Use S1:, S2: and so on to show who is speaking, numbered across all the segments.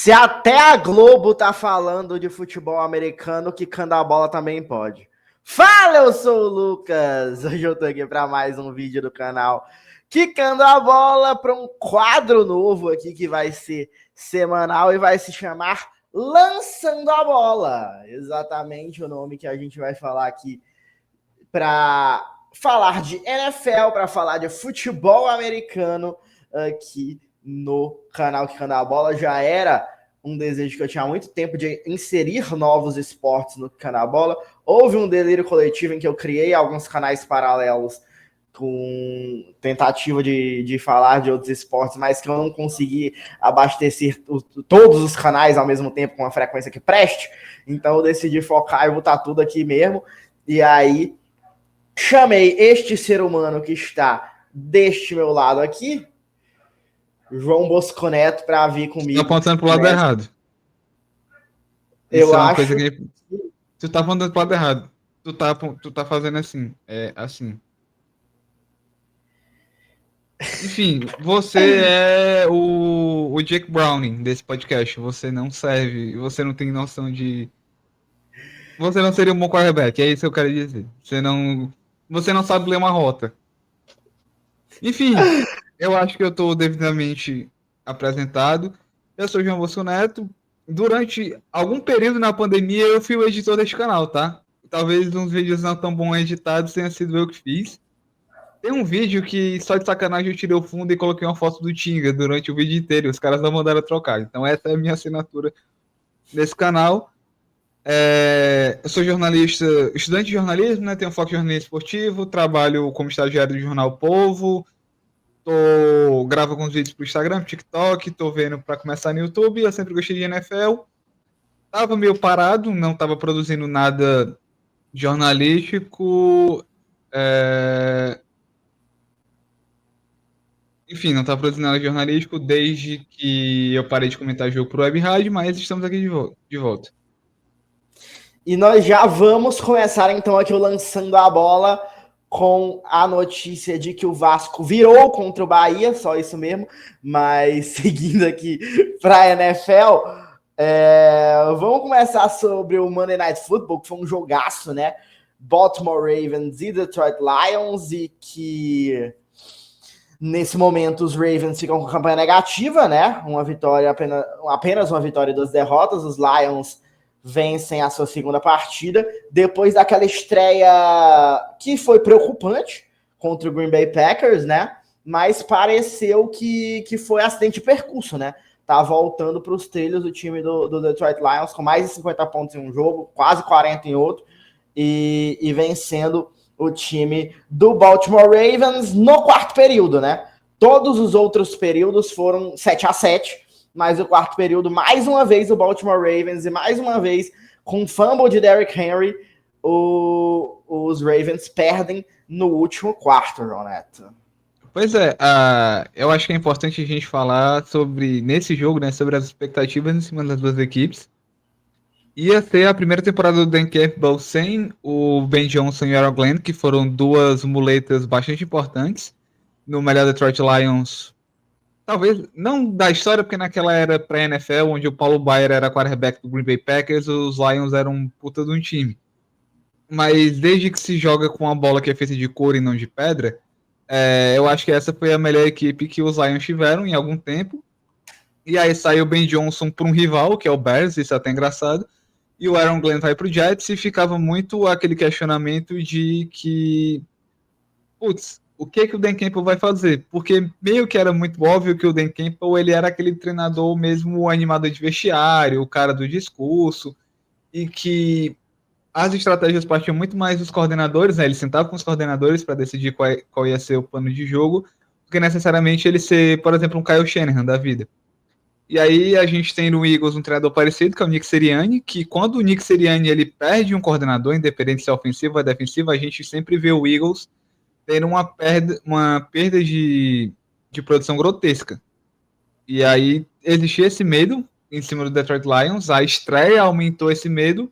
S1: Se até a Globo tá falando de futebol americano, quicando a bola também pode. Fala, eu sou o Lucas. Hoje eu tô aqui para mais um vídeo do canal Quicando a Bola, para um quadro novo aqui que vai ser semanal e vai se chamar Lançando a Bola. Exatamente o nome que a gente vai falar aqui para falar de NFL, para falar de futebol americano aqui no canal Quicando a Bola. Já era um desejo que eu tinha há muito tempo de inserir novos esportes no Quicando a Bola. Houve um delírio coletivo em que eu criei alguns canais paralelos com tentativa de falar de outros esportes, mas que eu não consegui abastecer todos os canais ao mesmo tempo com uma frequência que preste. Então eu decidi focar e botar tudo aqui mesmo. E aí chamei este ser humano que está deste meu lado aqui, João Bosco Neto, para vir comigo.
S2: Tá apontando pro lado errado.
S1: Eu acho
S2: coisa que tu tá apontando pro lado errado. Tu tá fazendo assim, assim. Enfim, você é o Jake Browning desse podcast. Você não serve, você não tem noção de... Você não seria um bom quarterback, é isso que eu quero dizer. Você não sabe ler uma rota. Enfim, eu acho que eu tô devidamente apresentado. Eu sou o João Bosco Neto. Durante algum período na pandemia, eu fui o editor deste canal, tá? Talvez uns vídeos não tão bom editados tenha sido eu que fiz. Tem um vídeo que, só de sacanagem, eu tirei o fundo e coloquei uma foto do Tinga durante o vídeo inteiro. Os caras não mandaram trocar. Então essa é a minha assinatura nesse canal. Eu sou jornalista, estudante de jornalismo, né? Tenho foco em jornalismo esportivo, trabalho como estagiário do jornal Povo, gravo alguns vídeos pro Instagram, TikTok, tô vendo para começar no YouTube. Eu sempre gostei de NFL. Tava meio parado, não tava produzindo nada jornalístico. Enfim, não tava produzindo nada jornalístico desde que eu parei de comentar jogo pro Web Rádio, mas estamos aqui de volta.
S1: E nós já vamos começar então aqui o Lançando a Bola com a notícia de que o Vasco virou contra o Bahia, só isso mesmo. Mas seguindo aqui para a NFL, vamos começar sobre o Monday Night Football, que foi um jogaço, né? Baltimore Ravens e Detroit Lions, e que nesse momento os Ravens ficam com campanha negativa, né? Uma vitória, apenas uma vitória e 2 derrotas. Os Lions vencem a sua segunda partida, depois daquela estreia que foi preocupante contra o Green Bay Packers, né? Mas pareceu que foi acidente de percurso, né? Tá voltando para os trilhos o time do Detroit Lions com mais de 50 pontos em um jogo, quase 40 em outro, e vencendo o time do Baltimore Ravens no quarto período, né? Todos os outros períodos foram 7-7, mas o quarto período, mais uma vez, o Baltimore Ravens, e mais uma vez, com fumble de Derrick Henry, os Ravens perdem no último quarto, João Neto.
S2: Pois é, eu acho que é importante a gente falar sobre, nesse jogo, né, sobre as expectativas em cima das duas equipes. Ia ser a primeira temporada do Dan Campbell sem o Ben Johnson e o Aaron Glenn, que foram duas muletas bastante importantes no melhor Detroit Lions. Talvez não da história, porque naquela era pré-NFL, onde o Paulo Baier era quarterback do Green Bay Packers, os Lions eram um puta de um time. Mas desde que se joga com uma bola que é feita de couro e não de pedra, eu acho que essa foi a melhor equipe que os Lions tiveram em algum tempo. E aí saiu o Ben Johnson para um rival, que é o Bears, isso é até engraçado. E o Aaron Glenn vai pro Jets, e ficava muito aquele questionamento de que, putz, o que o Dan Campbell vai fazer? Porque meio que era muito óbvio que o Dan Campbell, ele era aquele treinador mesmo animador de vestiário, o cara do discurso, e que as estratégias partiam muito mais dos coordenadores, né? Ele sentava com os coordenadores para decidir qual ia ser o plano de jogo, do que necessariamente ele ser, por exemplo, um Kyle Shanahan da vida. E aí a gente tem no Eagles um treinador parecido, que é o Nick Sirianni, que quando o Nick Sirianni ele perde um coordenador, independente se é ofensivo ou defensivo, a gente sempre vê o Eagles tendo uma perda de produção grotesca. E aí existia esse medo em cima do Detroit Lions, a estreia aumentou esse medo,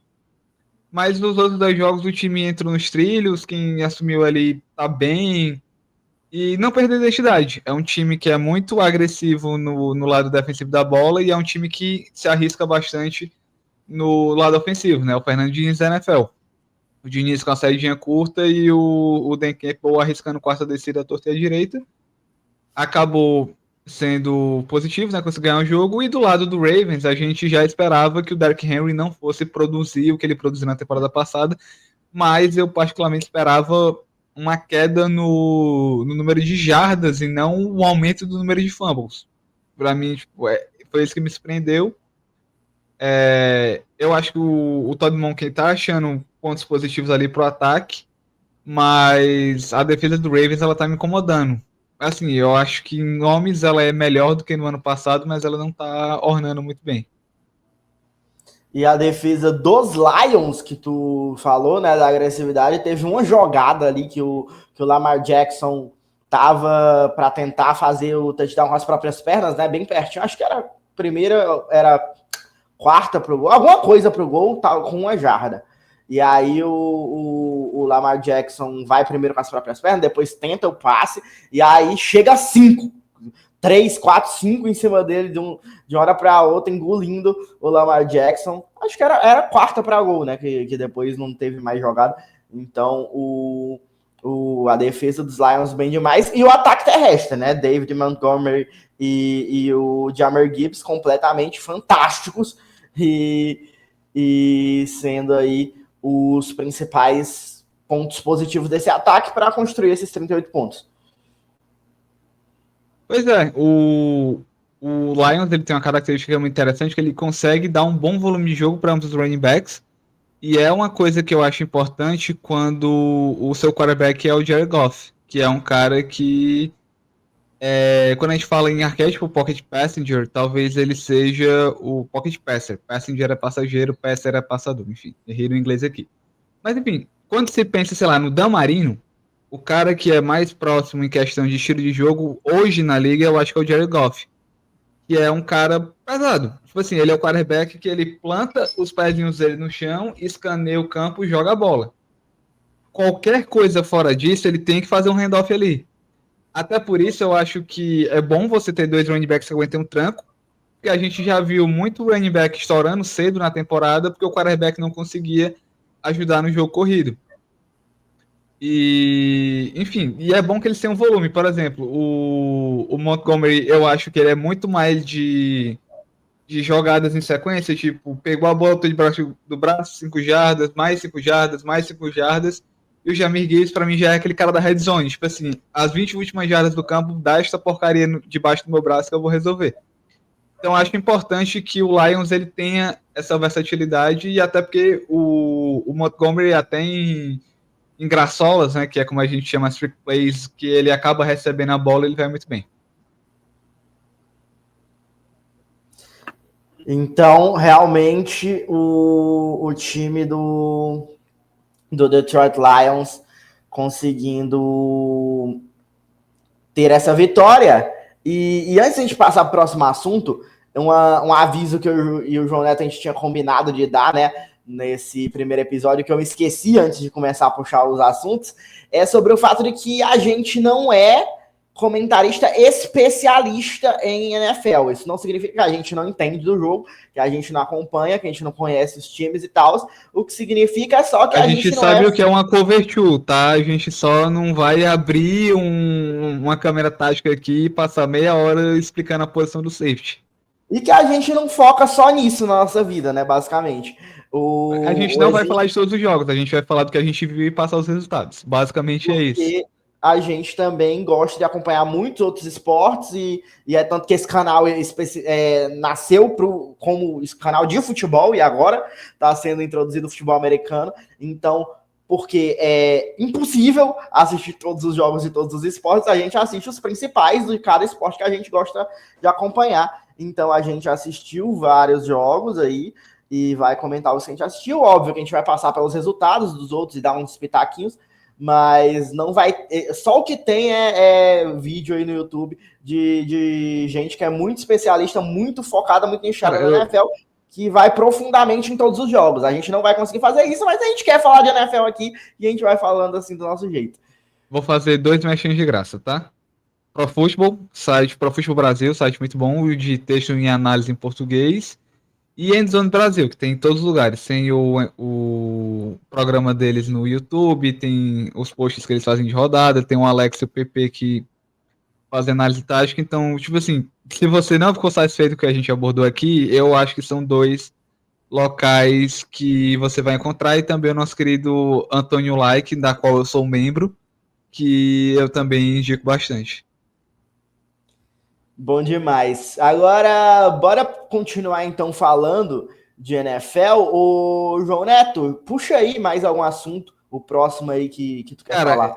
S2: mas nos outros 2 jogos o time entrou nos trilhos, quem assumiu ali tá bem, e não perder a identidade. É um time que é muito agressivo no lado defensivo da bola e é um time que se arrisca bastante no lado ofensivo, né? O Fernando Diniz da NFL. O Diniz com a saídinha curta e o Dan Campbell arriscando quarta descida à torta e à direita. Acabou sendo positivo, né? Conseguiu ganhar o jogo. E do lado do Ravens, a gente já esperava que o Derrick Henry não fosse produzir o que ele produziu na temporada passada, mas eu particularmente esperava uma queda no número de jardas e não o aumento do número de fumbles. Para mim, tipo, foi isso que me surpreendeu. Eu acho que o Todd Monken tá achando pontos positivos ali pro ataque, mas a defesa do Ravens ela tá me incomodando. Assim, eu acho que em nomes ela é melhor do que no ano passado, mas ela não tá ornando muito bem.
S1: E a defesa dos Lions, que tu falou, né, da agressividade, teve uma jogada ali que o Lamar Jackson tava para tentar fazer o touchdown com as próprias pernas, né, bem pertinho. Acho que era primeira, era quarta pro gol, alguma coisa pro gol, tá, com uma jarda. E aí o Lamar Jackson vai primeiro com as próprias pernas, depois tenta o passe, e aí chega a 5. 3, 4, 5 em cima dele de uma hora para outra, engolindo o Lamar Jackson. Acho que era quarta para gol, né? Que depois não teve mais jogada. Então, a defesa dos Lions bem demais. E o ataque terrestre, né? David Montgomery e o Jahmyr Gibbs completamente fantásticos. E sendo aí os principais pontos positivos desse ataque para construir esses 38 pontos.
S2: Pois é, o Lions ele tem uma característica muito interessante que ele consegue dar um bom volume de jogo para ambos os running backs, e é uma coisa que eu acho importante quando o seu quarterback é o Jared Goff, que é um cara que, quando a gente fala em arquétipo pocket passenger, talvez ele seja o pocket passer. Passenger é passageiro, passer é passador, enfim, errei no inglês aqui. Mas enfim, quando você pensa, sei lá, no Dan Marino, o cara que é mais próximo em questão de estilo de jogo hoje na liga, eu acho que é o Jared Goff, que é um cara pesado. Tipo assim, ele é o quarterback que ele planta os pezinhos dele no chão, escaneia o campo e joga a bola. Qualquer coisa fora disso, ele tem que fazer um handoff ali. Até por isso eu acho que é bom você ter dois running backs que aguentem um tranco, porque a gente já viu muito running back estourando cedo na temporada, porque o quarterback não conseguia ajudar no jogo corrido. E, enfim, e é bom que eles tenham volume. Por exemplo, o Montgomery, eu acho que ele é muito mais de jogadas em sequência, tipo, pegou a bola debaixo do braço, 5 jardas, mais 5 jardas, mais 5 jardas. E o Jahmyr Gibbs, pra mim, já é aquele cara da red zone. Tipo assim, as 20 últimas jardas do campo, dá esta porcaria debaixo do meu braço que eu vou resolver. Então, acho importante que o Lions ele tenha essa versatilidade, e até porque o Montgomery até em graçolas, né, que é como a gente chama as trick plays, que ele acaba recebendo a bola, ele vai muito bem.
S1: Então, realmente, o time do Detroit Lions conseguindo ter essa vitória. E antes de a gente passar para o próximo assunto, um aviso que eu e o João Neto a gente tinha combinado de dar, né, nesse primeiro episódio, que eu esqueci antes de começar a puxar os assuntos, é sobre o fato de que a gente não é comentarista especialista em NFL. Isso não significa que a gente não entende do jogo, que a gente não acompanha, que a gente não conhece os times e tal. O que significa só que
S2: a gente
S1: não
S2: sabe o que é uma cover two, tá? A gente só não vai abrir uma câmera tática aqui e passar meia hora explicando a posição do safety.
S1: E que a gente não foca só nisso na nossa vida, né? Basicamente.
S2: A gente não vai falar de todos os jogos, a gente vai falar do que a gente viu e passar os resultados. Basicamente é isso.
S1: A gente também gosta de acompanhar muitos outros esportes e é tanto que esse canal nasceu como canal de futebol e agora está sendo introduzido o futebol americano. Então, porque é impossível assistir todos os jogos de todos os esportes, a gente assiste os principais de cada esporte que a gente gosta de acompanhar. Então, a gente assistiu vários jogos aí e vai comentar os que a gente assistiu. Óbvio que a gente vai passar pelos resultados dos outros e dar uns pitaquinhos, mas não vai. Só o que tem é vídeo aí no YouTube de gente que é muito especialista, muito focada, muito nichada na NFL, que vai profundamente em todos os jogos. A gente não vai conseguir fazer isso, mas a gente quer falar de NFL aqui e a gente vai falando assim do nosso jeito.
S2: Vou fazer 2 mexinhos de graça, tá? Pro Football, site Pro Football Brasil, site muito bom, de texto em análise em português. E Endzone Brasil, que tem em todos os lugares. Tem o programa deles no YouTube, tem os posts que eles fazem de rodada, tem o Alex e o PP que fazem análise tática. Então, tipo assim, se você não ficou satisfeito com o que a gente abordou aqui, eu acho que são 2 locais que você vai encontrar. E também o nosso querido Antônio Like, da qual eu sou membro, que eu também indico bastante.
S1: Bom demais. Agora, bora continuar então falando de NFL. O João Neto, puxa aí mais algum assunto, o próximo aí que tu quer
S2: Cara,
S1: falar.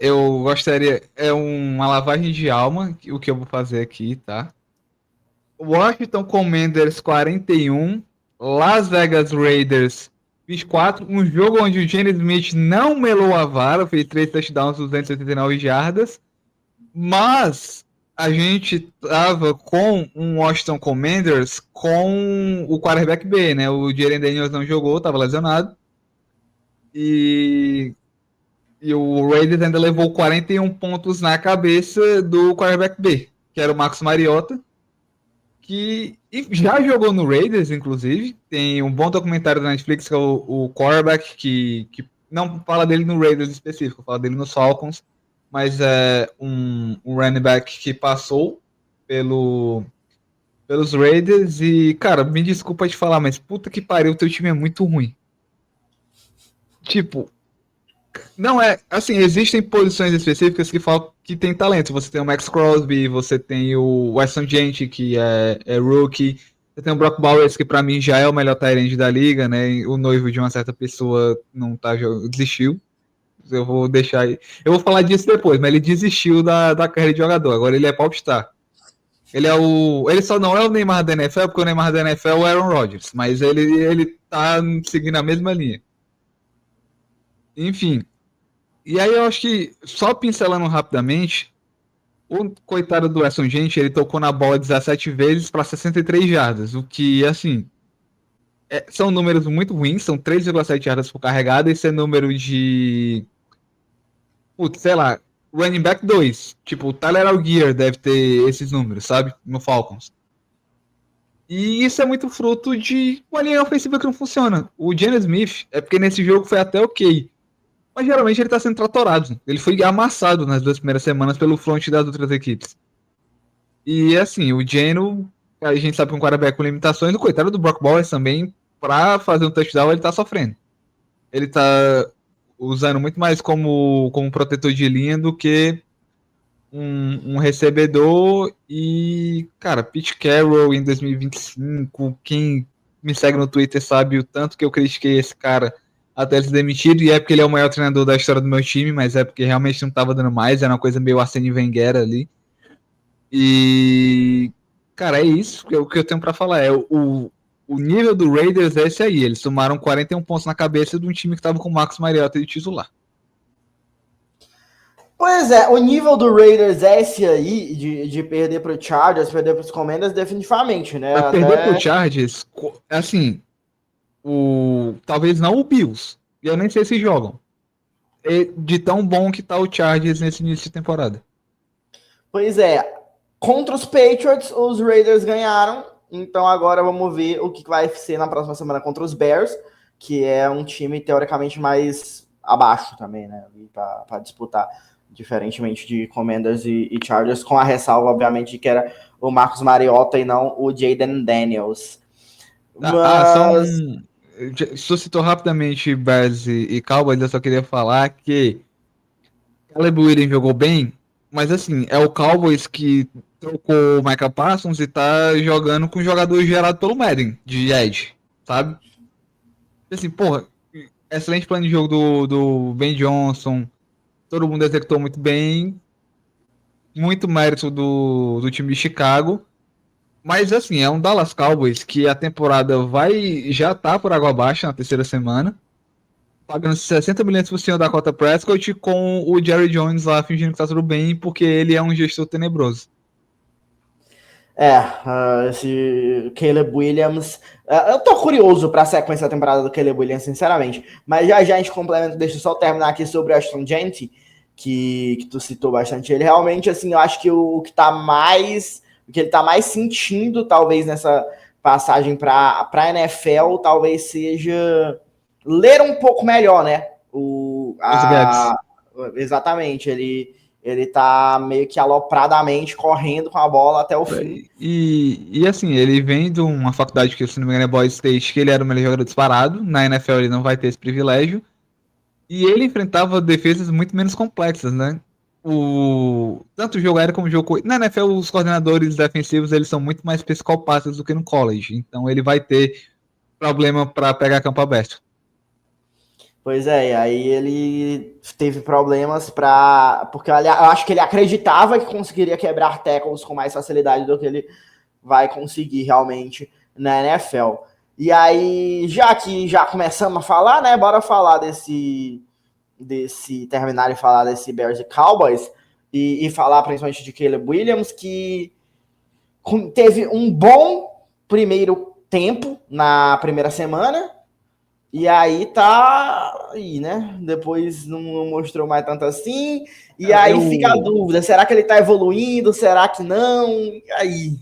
S2: eu gostaria. É uma lavagem de alma o que eu vou fazer aqui, tá? Washington Commanders 41, Las Vegas Raiders 24. Um jogo onde o Gene Smith não melou a vara, fez 3 touchdowns, 289 jardas. Mas a gente tava com um Washington Commanders com o quarterback B, né? O Jalen Daniels não jogou, tava lesionado. E o Raiders ainda levou 41 pontos na cabeça do quarterback B, que era o Marcos Mariota, que já jogou no Raiders, inclusive. Tem um bom documentário da Netflix que é o quarterback, que não fala dele no Raiders específico, fala dele nos Falcons, mas é um running back que passou pelos Raiders. E, cara, me desculpa te falar, mas puta que pariu, o teu time é muito ruim. Tipo, não é, assim, existem posições específicas que falam que tem talento. Você tem o Max Crosby, você tem o Weston Gente, que é rookie. Você tem o Brock Bowers, que pra mim já é o melhor tight end da liga, né? O noivo de uma certa pessoa não tá, desistiu. Eu vou deixar aí. Eu vou falar disso depois, mas ele desistiu da carreira de jogador. Agora ele é popstar. Ele só não é o Neymar da NFL, porque o Neymar da NFL é o Aaron Rodgers, mas ele tá seguindo a mesma linha. Enfim, e aí eu acho que, só pincelando rapidamente, o coitado do Weston Gente, ele tocou na bola 17 vezes para 63 jardas, o que, assim, são números muito ruins, são 3,7 jardas por carregada, esse é número de, putz, sei lá, running back 2, tipo, o Tyler Algier deve ter esses números, sabe, no Falcons. E isso é muito fruto de uma linha ofensiva que não funciona. O Geno Smith, é porque nesse jogo foi até ok, mas geralmente ele tá sendo tratorado. Ele foi amassado nas 2 primeiras semanas pelo front das outras equipes. E assim, o Geno, a gente sabe que é um quarterback com limitações, o coitado do Brock Bowers também, pra fazer um touchdown, ele tá sofrendo. Ele tá usando muito mais como protetor de linha do que um recebedor. E, cara, Pete Carroll em 2025, quem me segue no Twitter sabe o tanto que eu critiquei esse cara até ele ser demitido, e é porque ele é o maior treinador da história do meu time, mas é porque realmente não tava dando mais, era uma coisa meio Arsene Wenger ali. E, cara, é isso que o que eu tenho para falar. O nível do Raiders é esse aí. Eles tomaram 41 pontos na cabeça de um time que tava com o Marcos Mariota de titular.
S1: Pois é, o nível do Raiders é esse aí, de perder pro Chargers, perder pros Commanders, definitivamente, né?
S2: Mas perder pro
S1: Até.
S2: Chargers, assim, talvez não o Bills. E eu nem sei se jogam. De tão bom que tá o Chargers nesse início de temporada.
S1: Pois é, contra os Patriots, os Raiders ganharam. Então agora vamos ver o que vai ser na próxima semana contra os Bears, que é um time teoricamente mais abaixo também, né? Para disputar, diferentemente de Commanders e Chargers, com a ressalva, obviamente, de que era o Marcos Mariota e não o Jaden Daniels. Mas.
S2: Suscitou rapidamente Bears e Cowboys, eu só queria falar que Caleb Williams jogou bem, mas assim, é o Cowboys que trocou o Micah Parsons e tá jogando com jogadores gerados pelo Madden, de Edge, sabe? Assim, porra, excelente plano de jogo do Ben Johnson, todo mundo executou muito bem, muito mérito do time de Chicago, mas assim, é um Dallas Cowboys que a temporada já tá por água abaixo na terceira semana, pagando 60 milhões por cima da cota Prescott, com o Jerry Jones lá fingindo que tá tudo bem, porque ele é um gestor tenebroso.
S1: Esse Caleb Williams. Eu tô curioso pra sequência da temporada do Caleb Williams, sinceramente. Mas já a gente complementa, deixa eu só terminar aqui sobre o Ashton Jeanty, que tu citou bastante ele. Realmente, assim, eu acho que o que ele tá mais sentindo, talvez, nessa passagem para a NFL, talvez seja ler um pouco melhor, né?
S2: Os gaps.
S1: Exatamente, ele tá meio que alopradamente correndo com a bola até o fim.
S2: E assim, ele vem de uma faculdade que, se não me engano, é Boys State, que ele era o melhor jogador disparado. Na NFL ele não vai ter esse privilégio. E ele enfrentava defesas muito menos complexas, né? Tanto o jogo aéreo como o jogo... Na NFL, os coordenadores defensivos, eles são muito mais psicopatas do que no college. Então ele vai ter problema para pegar campo aberto.
S1: Pois é, e aí ele teve problemas porque eu acho que ele acreditava que conseguiria quebrar tackles com mais facilidade do que ele vai conseguir realmente na NFL. E aí, já que já começamos a falar, né? Bora falar terminar e falar desse Bears e Cowboys e falar principalmente de Caleb Williams, que teve um bom primeiro tempo na primeira semana. E aí tá aí, né? Depois não mostrou mais tanto assim. E aí fica a dúvida: será que ele tá evoluindo? Será que não? E aí?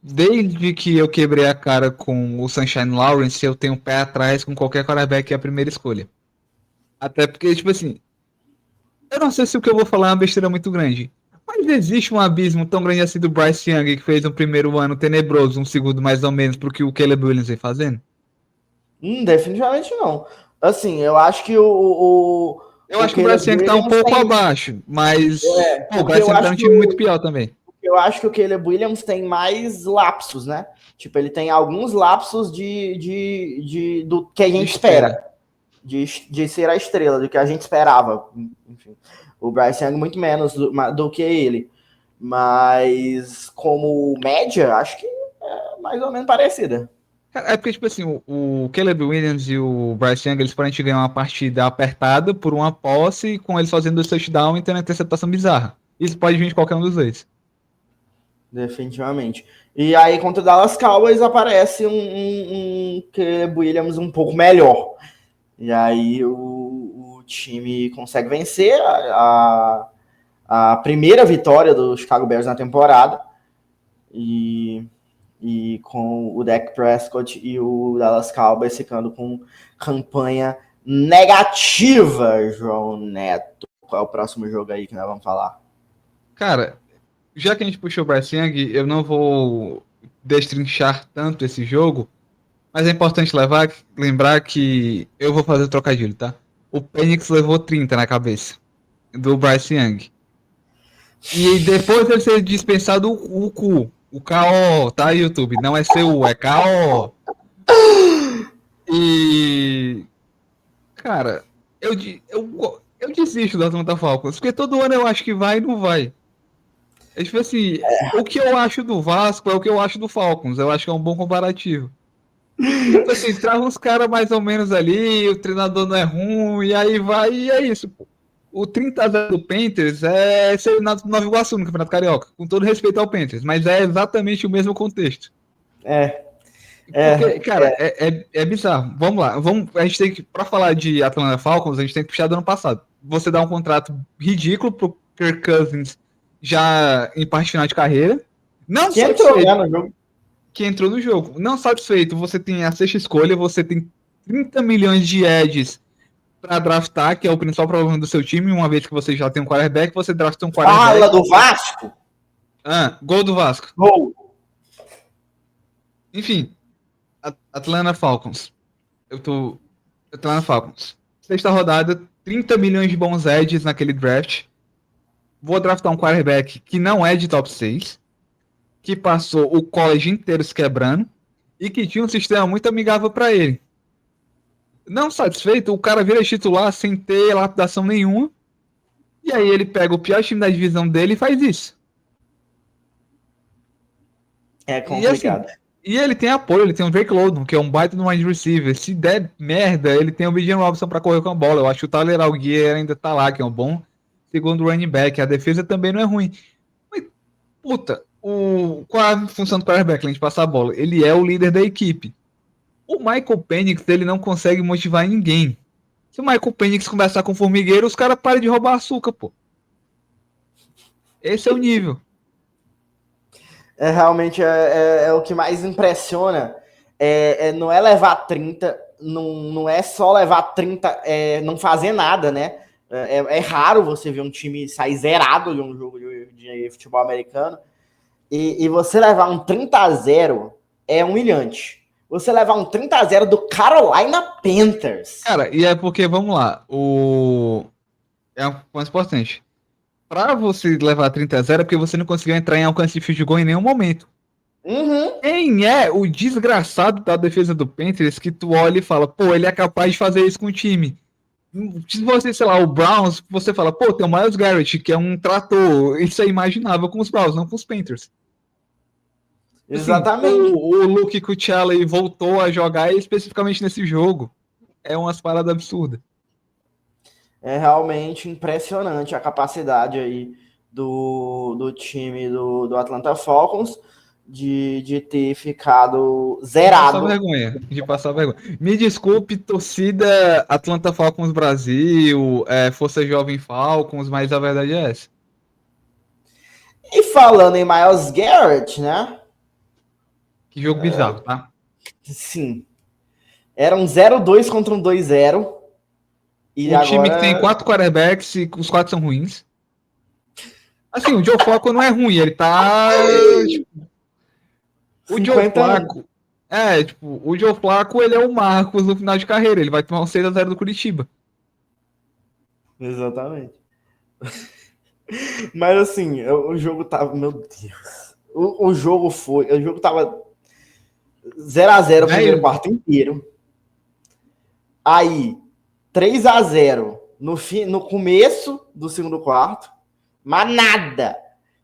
S2: Desde que eu quebrei a cara com o Sunshine Lawrence, eu tenho um pé atrás com qualquer quarterback que é a primeira escolha. Até porque, tipo assim, eu não sei se o que eu vou falar é uma besteira muito grande. Mas existe um abismo tão grande assim do Bryce Young, que fez um primeiro ano tenebroso, um segundo mais ou menos, pro que o Caleb Williams vem fazendo?
S1: Definitivamente não. Assim, eu acho que
S2: Eu acho que o Bryce Young tá um pouco abaixo, mas o Bryce Young tá num time muito pior também.
S1: Eu acho que o Caleb Williams tem mais lapsos, né? Tipo, ele tem alguns lapsos do que a gente espera. De ser a estrela, do que a gente esperava. Enfim, o Bryce Young muito menos do que ele. Mas como média, acho que é mais ou menos parecida.
S2: É porque, tipo assim, o Caleb Williams e o Bryce Young, eles podem ganhar uma partida apertada por uma posse, com eles fazendo dois touchdowns e tendo uma interceptação bizarra. Isso pode vir de qualquer um dos dois.
S1: Definitivamente. E aí, contra o Dallas Cowboys, aparece um Caleb Williams um pouco melhor. E aí, o time consegue vencer a primeira vitória do Chicago Bears na temporada. E com o Dak Prescott e o Dallas Cowboys ficando com campanha negativa, João Neto. Qual é o próximo jogo aí que nós vamos falar?
S2: Cara, já que a gente puxou o Bryce Young, eu não vou destrinchar tanto esse jogo, mas é importante lembrar que eu vou fazer o trocadilho, tá? O Penix levou 30 na cabeça do Bryce Young. E depois ele ser dispensado o cu. O KO, tá, YouTube? Não é CU, é KO. E. Cara, eu desisto da Atlanta Falcons, porque todo ano eu acho que vai e não vai. É tipo assim, o que eu acho do Vasco é o que eu acho do Falcons. Eu acho que é um bom comparativo. Tipo assim, traz uns caras mais ou menos ali, o treinador não é ruim, e aí vai, e é isso, pô. O 30-0 do Panthers é ser na Nova Iguaçu, no Campeonato Carioca, com todo respeito ao Panthers, mas é exatamente o mesmo contexto. Porque, cara, é bizarro. Vamos lá, a gente tem que, pra falar de Atlanta Falcons, a gente tem que puxar do ano passado. Você dá um contrato ridículo pro Kirk Cousins já em parte final de carreira. Não
S1: que entrou, né, no jogo.
S2: Que entrou no jogo. Não satisfeito, você tem a sexta escolha, você tem 30 milhões de edges para draftar, que é o principal problema do seu time. Uma vez que você já tem um quarterback, você drafta um quarterback.
S1: Fala do Vasco?
S2: Gol do Vasco.
S1: Gol.
S2: Enfim, Atlanta Falcons. Atlanta Falcons. Sexta rodada, 30 milhões de bons edges naquele draft. Vou draftar um quarterback que não é de top 6, que passou o college inteiro se quebrando e que tinha um sistema muito amigável para ele. Não satisfeito, o cara vira titular sem ter lapidação nenhuma. E aí ele pega o pior time da divisão dele e faz isso.
S1: É complicado.
S2: E ele tem apoio, ele tem o Drake London, que é um baita no wide receiver. Se der merda, ele tem o Bijan Robinson para correr com a bola. Eu acho que o Tyler Allgeier ainda tá lá, que é um bom segundo running back. A defesa também não é ruim. Mas, puta, qual a função do quarterback? A gente passar a bola. Ele é o líder da equipe. O Michael Penix, ele não consegue motivar ninguém. Se o Michael Penix conversar com o formigueiro, os caras param de roubar açúcar, pô. Esse é o nível.
S1: Realmente é o que mais impressiona. Não é levar 30, não é só levar 30, não fazer nada, né? É raro você ver um time sair zerado de um jogo de futebol americano. E você levar um 30-0 é humilhante. Você levar um 30-0 do Carolina Panthers.
S2: Cara, e é porque, vamos lá, é um ponto importante. Pra você levar 30-0 é porque você não conseguiu entrar em alcance de field goal em nenhum momento.
S1: Uhum.
S2: Quem é o desgraçado da defesa do Panthers que tu olha e fala, pô, ele é capaz de fazer isso com o time? Se você, sei lá, o Browns, você fala, pô, tem o Myles Garrett, que é um trator. Isso é imaginável com os Browns, não com os Panthers. Assim,
S1: Exatamente.
S2: o Luke Kuechly voltou a jogar especificamente nesse jogo. É umas paradas absurdas.
S1: É realmente impressionante a capacidade aí do time do Atlanta Falcons de ter ficado
S2: De passar
S1: zerado.
S2: vergonha. De passar vergonha. Me desculpe, torcida Atlanta Falcons Brasil, Força Jovem Falcons, mas a verdade é essa.
S1: E falando em Myles Garrett, né?
S2: Que jogo bizarro, tá?
S1: Sim. Era um 0-2 contra um 2-0. E
S2: Um time que tem
S1: agora
S2: 4 quarterbacks e os 4 são ruins. Assim, o Joe Flacco não é ruim, ele tá. Tipo, o Joe
S1: 50 anos.
S2: Flacco. O Joe Flacco, ele é o Marcos no final de carreira. Ele vai tomar um 6-0 do Curitiba.
S1: Exatamente. Mas assim, o jogo tava. Meu Deus. O jogo foi. O jogo tava 0-0 o primeiro quarto inteiro. Aí, 3-0 no começo do segundo quarto. Mas nada.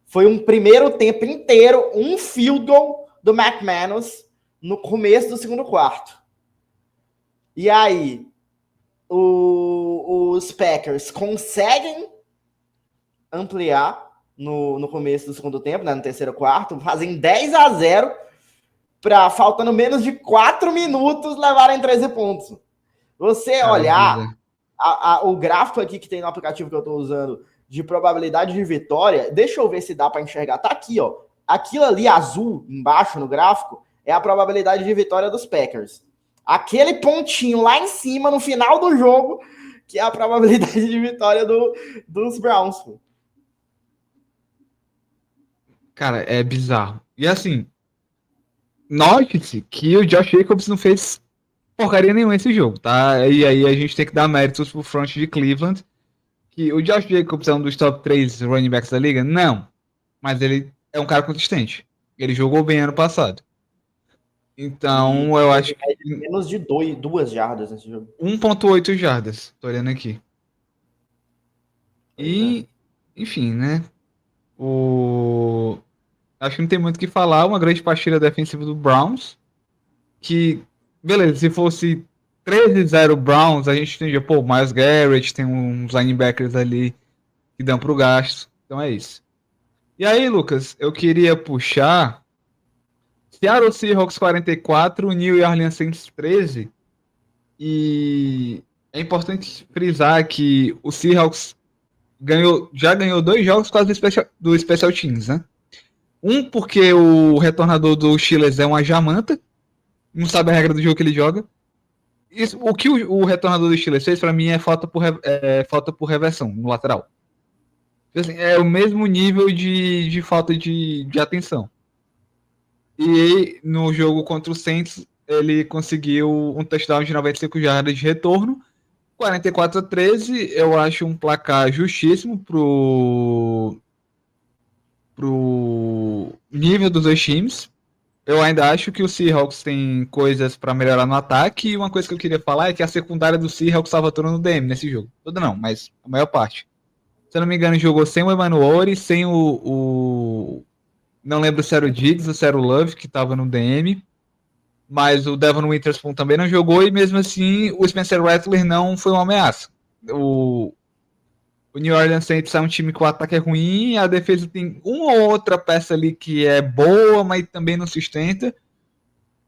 S1: Foi um primeiro tempo inteiro, um field goal do McManus no começo do segundo quarto. E aí, os Packers conseguem ampliar no começo do segundo tempo, né, no terceiro quarto, fazem 10-0 para, faltando menos de 4 minutos, levarem 13 pontos. Você olhar o gráfico aqui que tem no aplicativo que eu estou usando de probabilidade de vitória, deixa eu ver se dá para enxergar. Tá aqui, ó. Aquilo ali azul embaixo no gráfico é a probabilidade de vitória dos Packers. Aquele pontinho lá em cima no final do jogo que é a probabilidade de vitória dos Browns.
S2: Cara, é bizarro. E assim, note-se que o Josh Jacobs não fez porcaria nenhuma nesse jogo, tá? E aí a gente tem que dar méritos pro front de Cleveland, que o Josh Jacobs é um dos top 3 running backs da liga? Não. Mas ele é um cara consistente. Ele jogou bem ano passado. Então, eu acho que
S1: menos de 2 jardas nesse jogo.
S2: 1.8 jardas. Tô olhando aqui. E, enfim, né? Acho que não tem muito o que falar. Uma grande partida defensiva do Browns. Que, beleza, se fosse 13-0 Browns, a gente entendia, pô, Myles Garrett, tem uns linebackers ali que dão pro gasto. Então é isso. E aí, Lucas, eu queria puxar Seattle Seahawks 44, New Orleans Saints 13. E é importante frisar que o Seahawks já ganhou 2 jogos por causa do Special Teams, né? Um porque o retornador do Steelers é uma jamanta, não sabe a regra do jogo que ele joga. O que o retornador do Steelers fez, pra mim, é falta por reversão no lateral. Assim, é o mesmo nível de falta de atenção. E no jogo contra o Saints, ele conseguiu um touchdown de 95 jardas de retorno. 44-13, eu acho um placar justíssimo pro nível dos dois times. Eu ainda acho que o Seahawks tem coisas para melhorar no ataque. E uma coisa que eu queria falar é que a secundária do Seahawks estava toda no DM nesse jogo. Toda não, mas a maior parte. Se eu não me engano, jogou sem o Emanuele, sem não lembro se era o Diggs ou se era o Love, que estava no DM. Mas o Devon Witherspoon também não jogou. E mesmo assim, o Spencer Rattler não foi uma ameaça. O New Orleans Saints é um time que o ataque é ruim, a defesa tem uma ou outra peça ali que é boa, mas também não sustenta.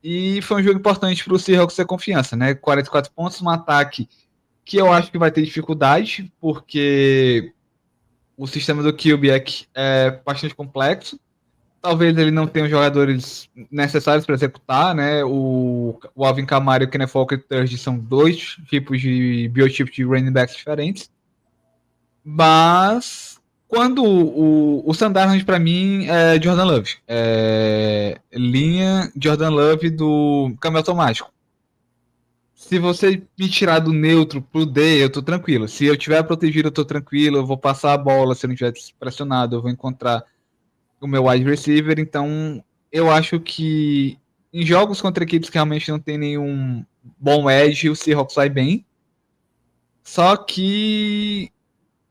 S2: E foi um jogo importante para o Seahawks ter confiança, né? 44 pontos, um ataque que eu acho que vai ter dificuldade, porque o sistema do Kubiak é bastante complexo. Talvez ele não tenha os jogadores necessários para executar, né? O Alvin Kamara e o Kenneth Walker III são dois tipos de biotipos de running backs diferentes. Mas quando o Sandarnold para mim é Jordan Love. É linha Jordan Love do câmbio automático. Se você me tirar do neutro pro D, eu tô tranquilo. Se eu tiver protegido, eu tô tranquilo. Eu vou passar a bola. Se eu não tiver pressionado, eu vou encontrar o meu wide receiver. Então, eu acho que em jogos contra equipes que realmente não tem nenhum bom edge, o Seahawks vai bem. Só que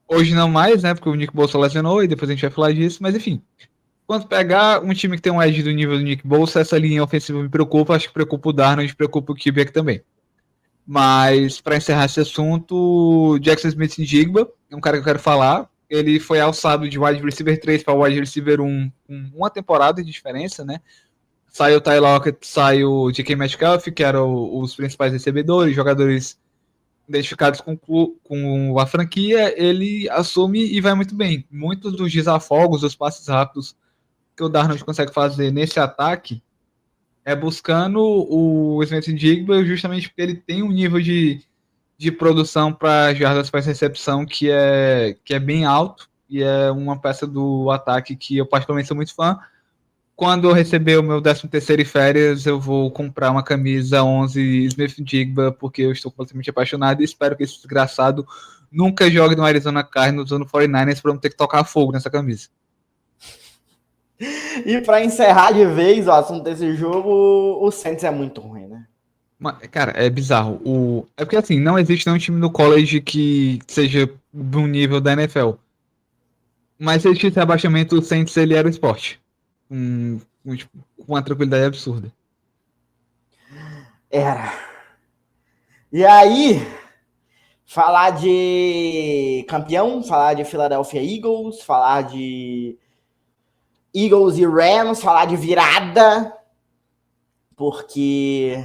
S2: hoje não mais, né? Porque o Nick Bosa lesionou e depois a gente vai falar disso. Mas enfim, quando pegar um time que tem um edge do nível do Nick Bosa, essa linha ofensiva me preocupa. Acho que preocupa o Darnold, preocupa o QB também. Mas, para encerrar esse assunto, Jackson Smith-Njigba é um cara que eu quero falar. Ele foi alçado de wide receiver 3 para wide receiver 1 com uma temporada de diferença, né? Saiu o Tyler Lockett, saiu o DK Metcalf, que eram os principais recebedores, jogadores identificados com a franquia. Ele assume e vai muito bem. Muitos dos desafogos, dos passes rápidos que o Darnold consegue fazer nesse ataque é buscando o Smith-Njigba justamente porque ele tem um nível de produção para jardas para recepção que é bem alto e é uma peça do ataque que eu particularmente sou muito fã. Quando eu receber o meu 13º férias, eu vou comprar uma camisa 11 Smith-Njigba porque eu estou completamente apaixonado e espero que esse desgraçado nunca jogue no Arizona Cardinals ou no 49ers para não ter que tocar fogo nessa camisa.
S1: E para encerrar de vez o assunto desse jogo, o Saints é muito ruim, né?
S2: Cara, é bizarro. É porque assim, não existe nenhum time no college que seja do nível da NFL. Mas se existisse abaixamento, o Saints ele era o esporte. Tipo, com uma tranquilidade absurda.
S1: Era. E aí, falar de campeão, falar de Philadelphia Eagles, falar de Eagles e Rams, falar de virada, porque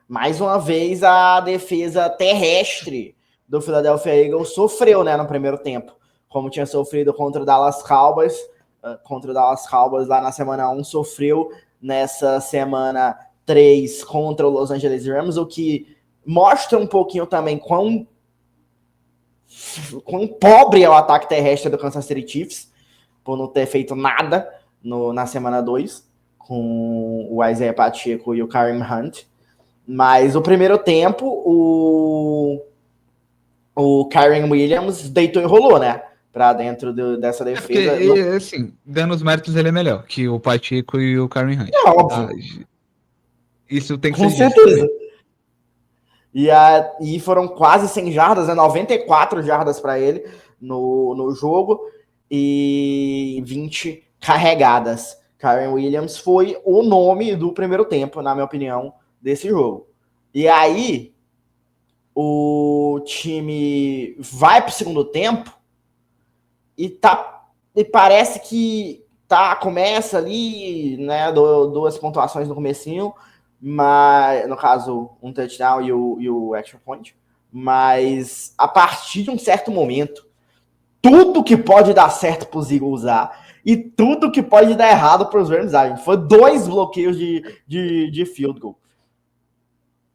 S1: mais uma vez a defesa terrestre do Philadelphia Eagles sofreu, né, no primeiro tempo, como tinha sofrido contra o Dallas Cowboys, lá na semana 1, sofreu nessa semana 3 contra o Los Angeles Rams, o que mostra um pouquinho também quão pobre é o ataque terrestre do Kansas City Chiefs, por não ter feito nada na semana 2, com o Isaiah Pacheco e o Kareem Hunt. Mas o primeiro tempo, o Kyren Williams deitou e rolou, né? Pra dentro dessa defesa.
S2: Porque, assim, dando os méritos, ele é melhor que o Pacheco e o Kareem Hunt.
S1: É óbvio.
S2: Isso tem que
S1: com
S2: ser
S1: certeza. E foram quase 100 jardas, né? 94 jardas para ele no jogo e 20 carregadas. Kyren Williams foi o nome do primeiro tempo, na minha opinião, desse jogo. E aí, o time vai para o segundo tempo e parece que começa ali, né, duas pontuações no comecinho, mas no caso um touchdown e o extra point, mas a partir de um certo momento, tudo que pode dar certo para os Eagles usar e tudo que pode dar errado para os Rams usarem. Foi 2 bloqueios de field goal.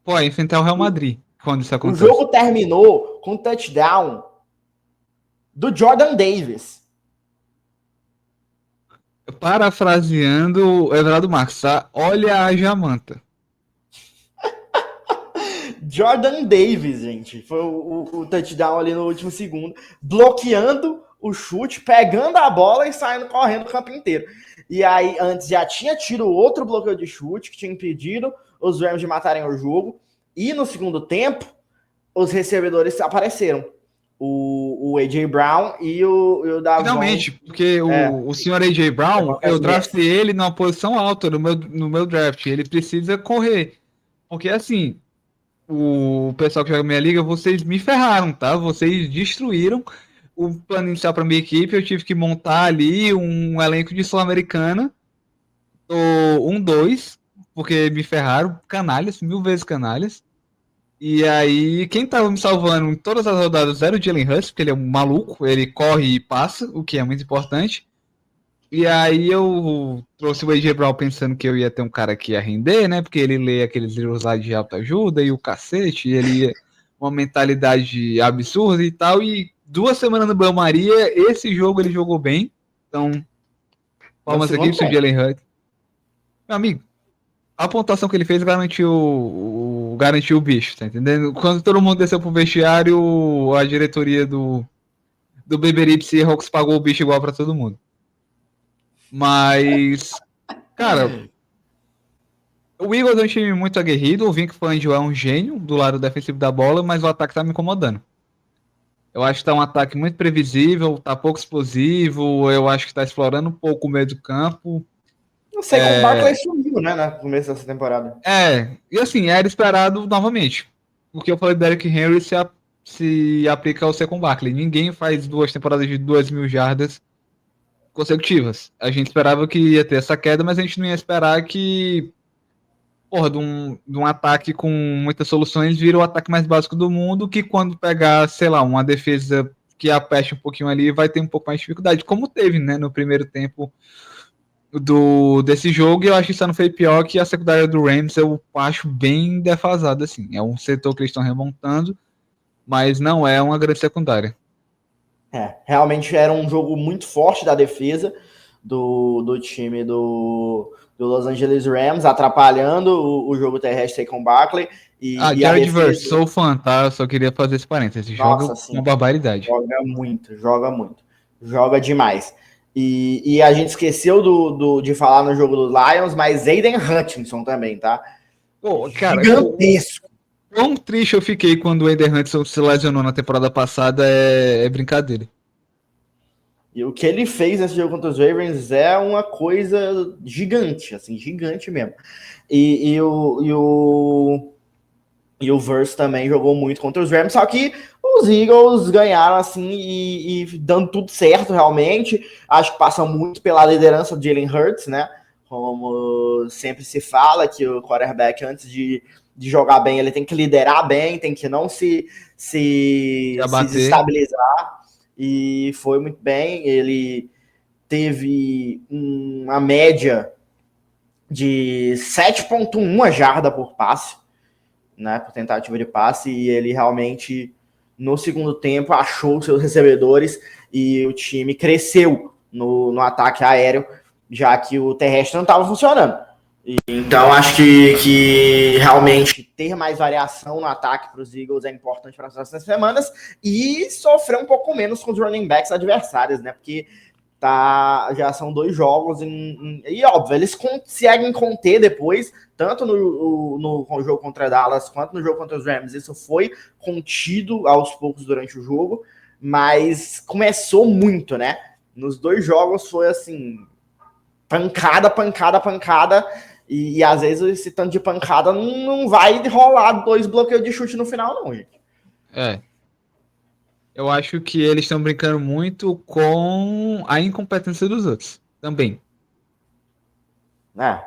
S2: Pô, enfrentar o Real Madrid quando isso acontece.
S1: O jogo terminou com touchdown do Jordan Davis.
S2: Parafraseando o Everaldo Marques, tá? Olha a Jamanta.
S1: Jordan Davis, gente, foi o touchdown ali no último segundo, bloqueando o chute, pegando a bola e saindo correndo o campo inteiro. E aí, antes já tinha tido outro bloqueio de chute que tinha impedido os Rams de matarem o jogo. E no segundo tempo, os recebedores apareceram. O A.J. Brown e o Davon.
S2: Finalmente, porque o senhor A.J. Brown, eu draftei ele numa posição alta no meu draft. Ele precisa correr. Porque, assim, o pessoal que joga minha liga, vocês me ferraram, tá? Vocês destruíram o plano inicial para minha equipe. Eu tive que montar ali um elenco de Sul-Americana. 1-2, porque me ferraram. Canalhas, 1000 vezes canalhas. E aí, quem tava me salvando em todas as rodadas era o Jalen Hurts, porque ele é um maluco, ele corre e passa, o que é muito importante. E aí eu trouxe o AJ Brown pensando que eu ia ter um cara que ia render, né? Porque ele lê aqueles livros lá de autoajuda e o cacete, e ele ia uma mentalidade absurda e tal. E 2 semanas no Banho-Maria, esse jogo ele jogou bem. Então,
S1: No
S2: palmas aqui
S1: segundo
S2: pro
S1: tempo.
S2: Jalen Hurts. Meu amigo, a pontuação que ele fez garantiu, garantiu o bicho, tá entendendo? Quando todo mundo desceu pro vestiário, a diretoria do Beberipe Seahawks pagou o bicho igual pra todo mundo. Mas, cara, o Eagles é um time muito aguerrido. O Vic Fangio é um gênio do lado defensivo da bola, mas o ataque tá me incomodando. Eu acho que tá um ataque muito previsível, tá pouco explosivo. Eu acho que tá explorando um pouco o meio do campo.
S1: Não sei como o Barkley sumiu, né, no começo dessa temporada.
S2: E assim, era esperado novamente. O que eu falei do Derrick Henry se aplica ao Saquon Barkley. Ninguém faz 2 temporadas de 2.000 jardas consecutivas. A gente esperava que ia ter essa queda, mas a gente não ia esperar que, porra, de um ataque com muitas soluções vira o ataque mais básico do mundo, que quando pegar, sei lá, uma defesa que apeste um pouquinho ali, vai ter um pouco mais de dificuldade, como teve, né, no primeiro tempo desse jogo. E eu acho que isso não foi pior que a secundária do Rams. Eu acho bem defasada, assim. É um setor que eles estão remontando, mas não é uma grande secundária.
S1: Realmente era um jogo muito forte da defesa do time do Los Angeles Rams, atrapalhando o jogo terrestre com o Barkley. E a
S2: Jared Verse,
S1: defesa.
S2: sou fã, tá? Eu só queria fazer esse parênteses. Joga
S1: Nossa,
S2: uma
S1: assim,
S2: barbaridade.
S1: joga muito, joga muito. Joga demais. E a gente esqueceu de falar no jogo dos Lions, mas Aiden Hutchinson também, tá?
S2: Pô, cara,
S1: Gigantesco.
S2: quão triste eu fiquei quando o Ender Hudson se lesionou na temporada passada é brincadeira.
S1: E o que ele fez nesse jogo contra os Ravens é uma coisa gigante, assim, gigante mesmo. E o Verse também jogou muito contra os Rams, só que os Eagles ganharam assim e dando tudo certo realmente. Acho que passa muito pela liderança do Jalen Hurts, né? Como sempre se fala, que o quarterback, antes de jogar bem, ele tem que liderar bem, tem que não se desestabilizar. E foi muito bem. Ele teve uma média de 7,1 jarda por passe, né, por tentativa de passe, e ele realmente, no segundo tempo, achou seus recebedores e o time cresceu no ataque aéreo, já que o terrestre não estava funcionando. Então, acho que realmente ter mais variação no ataque para os Eagles é importante para as próximas semanas e sofrer um pouco menos com os running backs adversários, né? Porque já são 2 jogos e óbvio, eles conseguem conter depois, tanto no jogo contra Dallas quanto no jogo contra os Rams. Isso foi contido aos poucos durante o jogo, mas começou muito, né? Nos 2 jogos foi assim, pancada, pancada, pancada. E às vezes esse tanto de pancada não vai rolar 2 bloqueios de chute no final, não, gente.
S2: Eu acho que eles estão brincando muito com a incompetência dos outros também.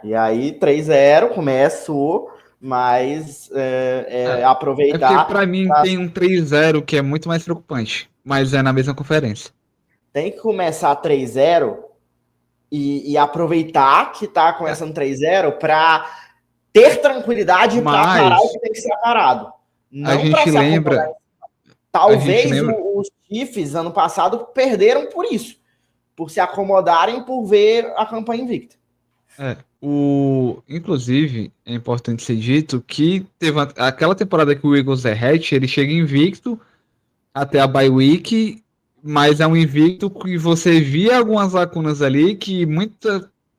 S1: E aí 3-0 começou, mas aproveitar.
S2: É porque pra mim tem um 3-0 que é muito mais preocupante, mas é na mesma conferência.
S1: Tem que começar 3-0 e aproveitar que tá começando 3-0 para ter tranquilidade para parar o que tem que ser parado.
S2: Não para se acomodar.
S1: Talvez os Chiefs, ano passado, perderam por isso. Por se acomodarem, por ver a campanha invicta.
S2: Inclusive, é importante ser dito que teve aquela temporada que o Eagles é hatch, ele chega invicto até a bye week, mas é um invicto que você via algumas lacunas ali que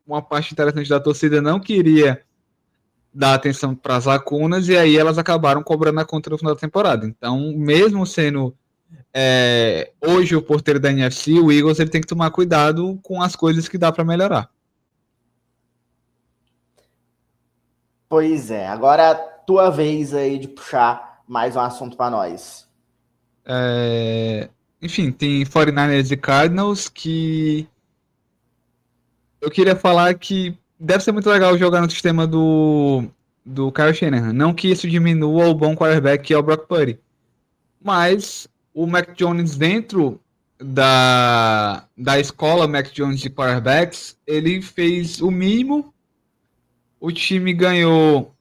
S2: uma parte interessante da torcida não queria dar atenção para as lacunas, e aí elas acabaram cobrando a conta no final da temporada. Então, mesmo sendo hoje o porteiro da NFC, o Eagles ele tem que tomar cuidado com as coisas que dá para melhorar.
S1: Pois é, agora é a tua vez aí de puxar mais um assunto para nós.
S2: Enfim, tem 49ers e Cardinals que eu queria falar que deve ser muito legal jogar no sistema do do Kyle Shanahan. Não que isso diminua o bom quarterback que é o Brock Purdy. Mas o Mac Jones dentro da escola Mac Jones de quarterbacks, ele fez o mínimo. O time ganhou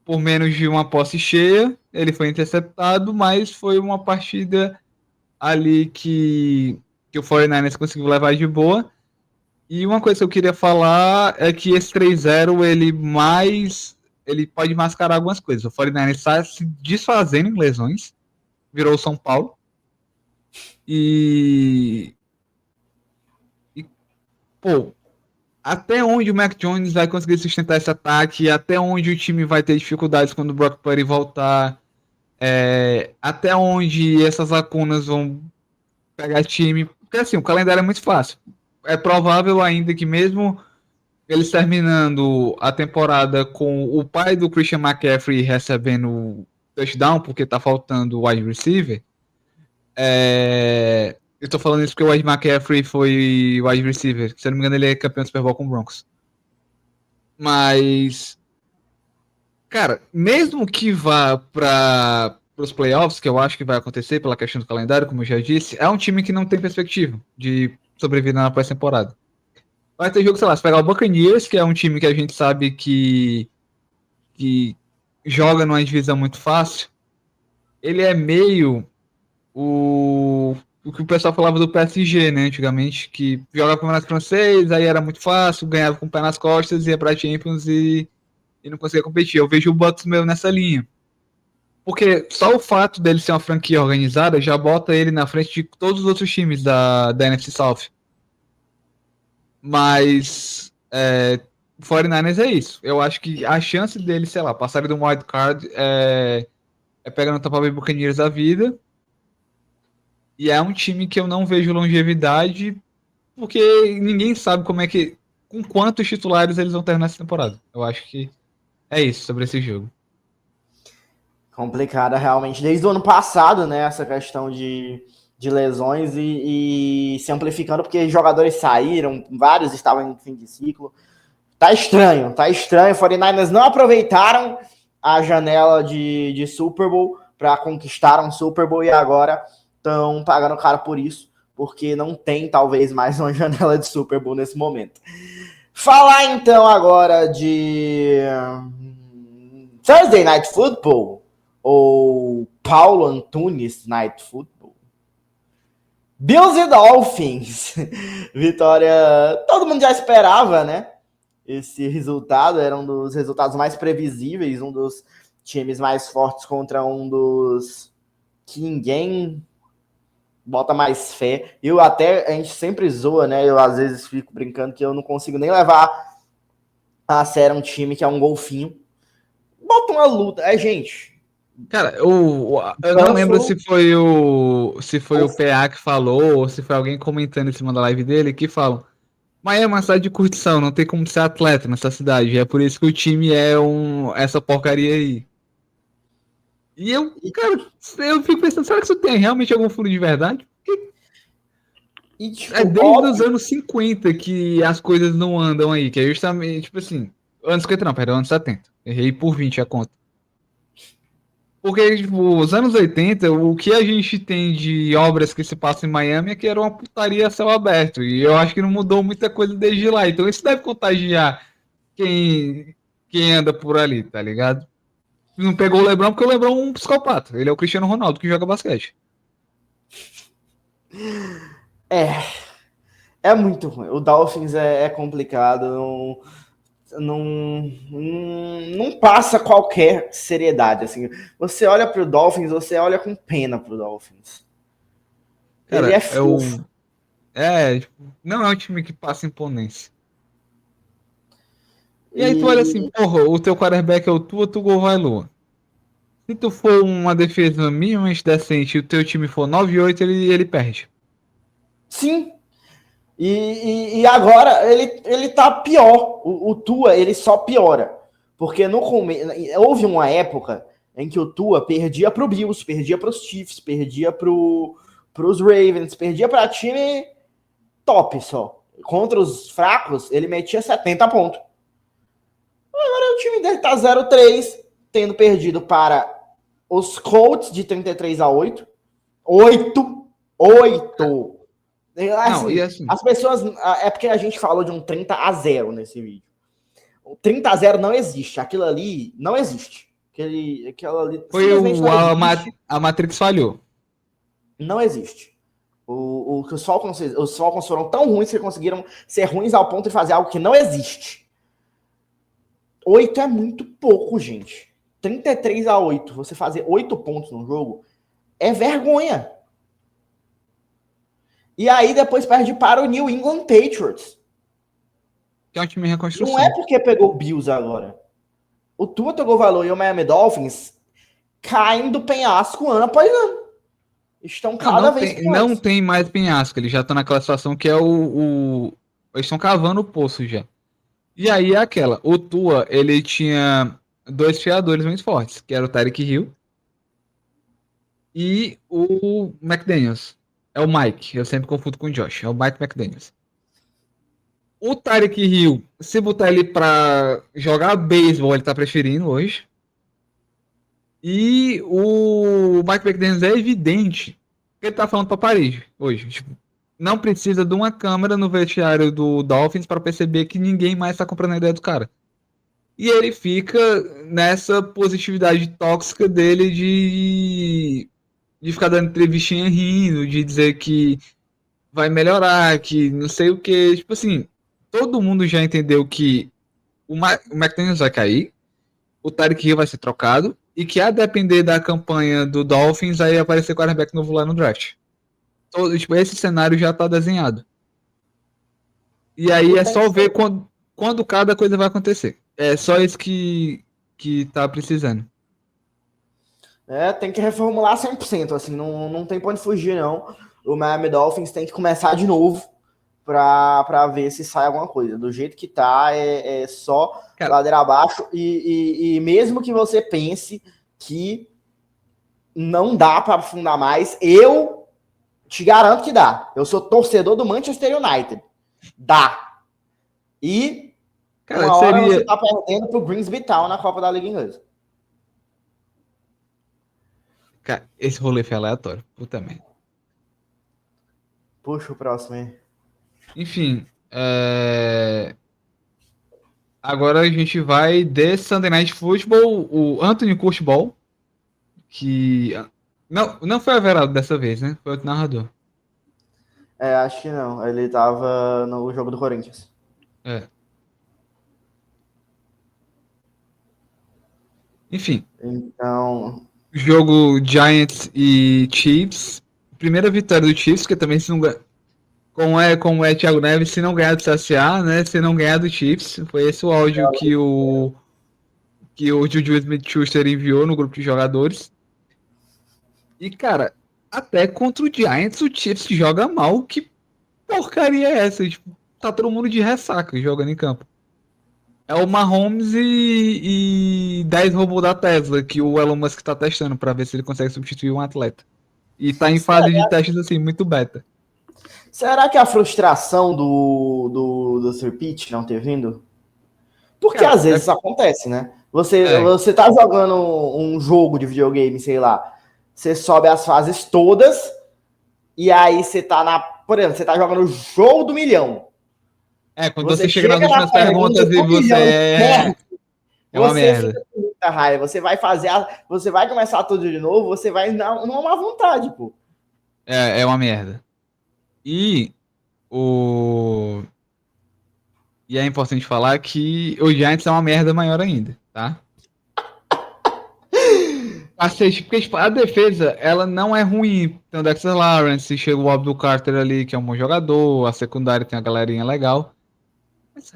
S2: por menos de uma posse cheia. Ele foi interceptado, mas foi uma partida ali que o 49ers conseguiu levar de boa. E uma coisa que eu queria falar é que esse 3-0 ele pode mascarar algumas coisas. O 49ers está se desfazendo em lesões, virou o São Paulo. E pô, até onde o Mac Jones vai conseguir sustentar esse ataque, até onde o time vai ter dificuldades quando o Brock Purdy voltar, até onde essas lacunas vão pegar time, porque assim, o calendário é muito fácil. É provável ainda que mesmo eles terminando a temporada com o pai do Christian McCaffrey recebendo touchdown, porque tá faltando wide receiver. Eu tô falando isso porque o Wade McCaffrey foi wide receiver. Se eu não me engano, ele é campeão do Super Bowl com o Broncos. Mas, cara, mesmo que vá para os playoffs, que eu acho que vai acontecer pela questão do calendário, como eu já disse, é um time que não tem perspectiva de sobreviver na pós-temporada. Vai ter jogo, sei lá, se pegar o Buccaneers, que é um time que a gente sabe que joga numa divisão muito fácil, ele é meio o que o pessoal falava do PSG, né, antigamente, que jogava com o campeonato francês, aí era muito fácil, ganhava com o pé nas costas, ia pra Champions e não conseguia competir. Eu vejo o Bucks meio nessa linha. Porque só o fato dele ser uma franquia organizada já bota ele na frente de todos os outros times da NFC South. Mas o 49ers é isso. Eu acho que a chance dele, sei lá, passarem do wild card é pegando o Tampa Bay Buccaneers da vida. E é um time que eu não vejo longevidade, porque ninguém sabe com quantos titulares eles vão terminar essa temporada. Eu acho que é isso sobre esse jogo.
S1: Complicada realmente. Desde o ano passado, né, essa questão de lesões e se amplificando porque jogadores saíram, vários estavam em fim de ciclo. Tá estranho. 49ers não aproveitaram a janela de Super Bowl para conquistar um Super Bowl e agora estão pagando caro por isso, porque não tem talvez mais uma janela de Super Bowl nesse momento. Falar então agora de Thursday Night Football ou Paulo Antunes Night Football. Bills e Dolphins. Vitória, todo mundo já esperava, né? Esse resultado era um dos resultados mais previsíveis, um dos times mais fortes contra um dos que ninguém bota mais fé. A gente sempre zoa, né? Eu às vezes fico brincando que eu não consigo nem levar a sério um time que é um golfinho. Bota uma luta. Gente.
S2: Cara, eu não lembro se foi o PA que falou, ou se foi alguém comentando em cima da live dele, que falam: Miami é uma cidade de curtição, não tem como ser atleta nessa cidade. É por isso que o time é essa porcaria aí. E eu fico pensando, será que isso tem realmente algum fundo de verdade? Tipo, desde os anos 50 que as coisas não andam aí, que é justamente, tipo assim, anos 50 não, perdão, anos 70. Errei por 20 a conta. Porque, tipo, os anos 80, o que a gente tem de obras que se passam em Miami é que era uma putaria a céu aberto. E eu acho que não mudou muita coisa desde lá. Então isso deve contagiar quem anda por ali, tá ligado? Não pegou o LeBron porque o LeBron é um psicopata. Ele é o Cristiano Ronaldo que joga basquete.
S1: É muito ruim. O Dolphins é complicado. Não passa qualquer seriedade. Assim. Você olha pro Dolphins, você olha com pena pro Dolphins.
S2: Cara,
S1: ele é fofo.
S2: Não é um time que passa imponência. E aí tu olha assim, porra, o teu quarterback é o Tua Tagovailoa. Se tu for uma defesa minimamente decente e o teu time for 9-8, ele perde.
S1: Sim. E agora ele tá pior. O Tua, ele só piora. Porque no começo houve uma época em que o Tua perdia pro Bills, perdia pros Chiefs, perdia pros Ravens, perdia pra time top só. Contra os fracos, ele metia 70 pontos. O time dele tá 0-3, tendo perdido para os Colts de 33-8. 8.
S2: Não, e
S1: Assim,
S2: assim,
S1: as pessoas. É porque a gente falou de um 30-0 nesse vídeo. O 30-0 não existe. Aquilo ali não existe. Aquilo ali
S2: foi
S1: simplesmente não existe.
S2: a Matrix falhou.
S1: Não existe. O que os Falcons foram tão ruins que conseguiram ser ruins ao ponto de fazer algo que não existe. 8 é muito pouco, gente. 33-8. Você fazer 8 pontos no jogo é vergonha. E aí depois perde para o New England Patriots.
S2: Que é um time em
S1: Não é
S2: reconstrução.
S1: porque pegou o Bills agora. O Tua Tagovailoa e o Miami Dolphins caem do penhasco ano após ano. Estão
S2: Não,
S1: cada vez
S2: não
S1: piores.
S2: tem mais penhasco. Eles já estão naquela situação que é eles estão cavando o poço já. E aí é aquela. O Tua, ele tinha dois fiadores muito fortes, que era o Tyreek Hill e o McDaniels. É o Mike. Eu sempre confundo com o Josh. É o Mike McDaniels. O Tyreek Hill, se botar ele pra jogar beisebol, ele tá preferindo hoje. E o Mike McDaniels é evidente que ele tá falando pra Paris hoje. Tipo, não precisa de uma câmera no vestiário do Dolphins para perceber que ninguém mais tá comprando a ideia do cara. E ele fica nessa positividade tóxica dele de ficar dando entrevistinha rindo, de dizer que vai melhorar, que não sei o que. Tipo assim, todo mundo já entendeu que o McDaniels vai cair, o Tyreek Hill vai ser trocado e que a depender da campanha do Dolphins vai aparecer quarterback novo lá no draft. Todo, tipo, esse cenário já tá desenhado. E aí é
S1: Tem
S2: só
S1: que
S2: ver
S1: ser.
S2: quando cada coisa vai acontecer. É só isso que tá precisando.
S1: Tem que reformular 100%. Assim, não tem pra onde fugir, não. O Miami Dolphins tem que começar de novo para ver se sai alguma coisa. Do jeito que tá, é só
S2: Cara,
S1: ladeira abaixo. E mesmo que você pense que não dá para afundar mais, eu te garanto que dá. Eu sou torcedor do Manchester United. Dá. E
S2: cara,
S1: uma hora você
S2: seria.
S1: tá perdendo pro Grimsby Town na Copa da Liga Inglesa.
S2: Cara, esse rolê foi aleatório. Puta merda.
S1: Puxa o próximo aí.
S2: Enfim, agora a gente vai de Sunday Night Football, o Anthony Curtball, que não foi averado dessa vez, né? Foi outro narrador.
S1: Acho que não. Ele tava no jogo do Corinthians.
S2: É. Enfim,
S1: Então,
S2: jogo Giants e Chiefs. Primeira vitória do Chiefs, que também se não como é Thiago Neves, se não ganhar do CSA, né? Se não ganhar do Chiefs. Foi esse o áudio que o Juju Smith-Schuster enviou no grupo de jogadores. E, cara, até contra o Giants, o Chiefs joga mal. Que porcaria é essa? Tipo, tá todo mundo de ressaca jogando em campo. É o Mahomes e 10 robôs da Tesla que o Elon Musk tá testando pra ver se ele consegue substituir um atleta. E tá em fase de testes, assim, muito beta.
S1: será que a frustração do Sir Pete não ter vindo? Porque
S2: Cara,
S1: às vezes isso acontece, né?
S2: é,
S1: Você tá jogando um jogo de videogame, sei lá, você sobe as fases todas e aí você tá por exemplo, você tá jogando o jogo do milhão.
S2: quando
S1: Você
S2: você chega nas
S1: chega na
S2: últimas perguntas
S1: pergunta
S2: e
S1: do
S2: você
S1: milhão certo,
S2: é uma
S1: você fica
S2: merda.
S1: com muita raiva. Você vai começar tudo de novo, você vai numa má vontade, pô.
S2: É uma merda. E o e é importante falar que o Giants é uma merda maior ainda, tá? Porque tipo, a defesa, ela não é ruim. Tem o Dexter Lawrence, chega o Abdul Carter ali, que é um bom jogador. A secundária tem a galerinha legal. Mas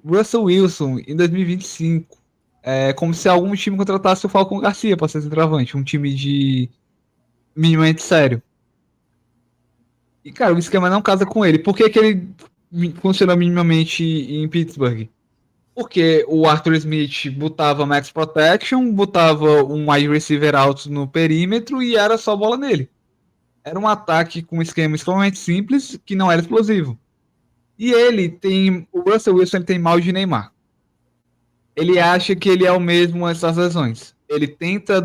S2: Russell Wilson, em 2025, é como se algum time contratasse o Falcon Garcia para ser centroavante. Um time de minimamente sério. E, cara, o esquema não casa com ele. Por que, que ele funcionou minimamente em Pittsburgh? Porque o Arthur Smith botava max protection, botava um wide receiver alto no perímetro e era só bola nele. Era um ataque com um esquema extremamente simples que não era explosivo. E o Russell Wilson ele tem mal de Neymar. ele acha que ele é o mesmo essas lesões. Ele tenta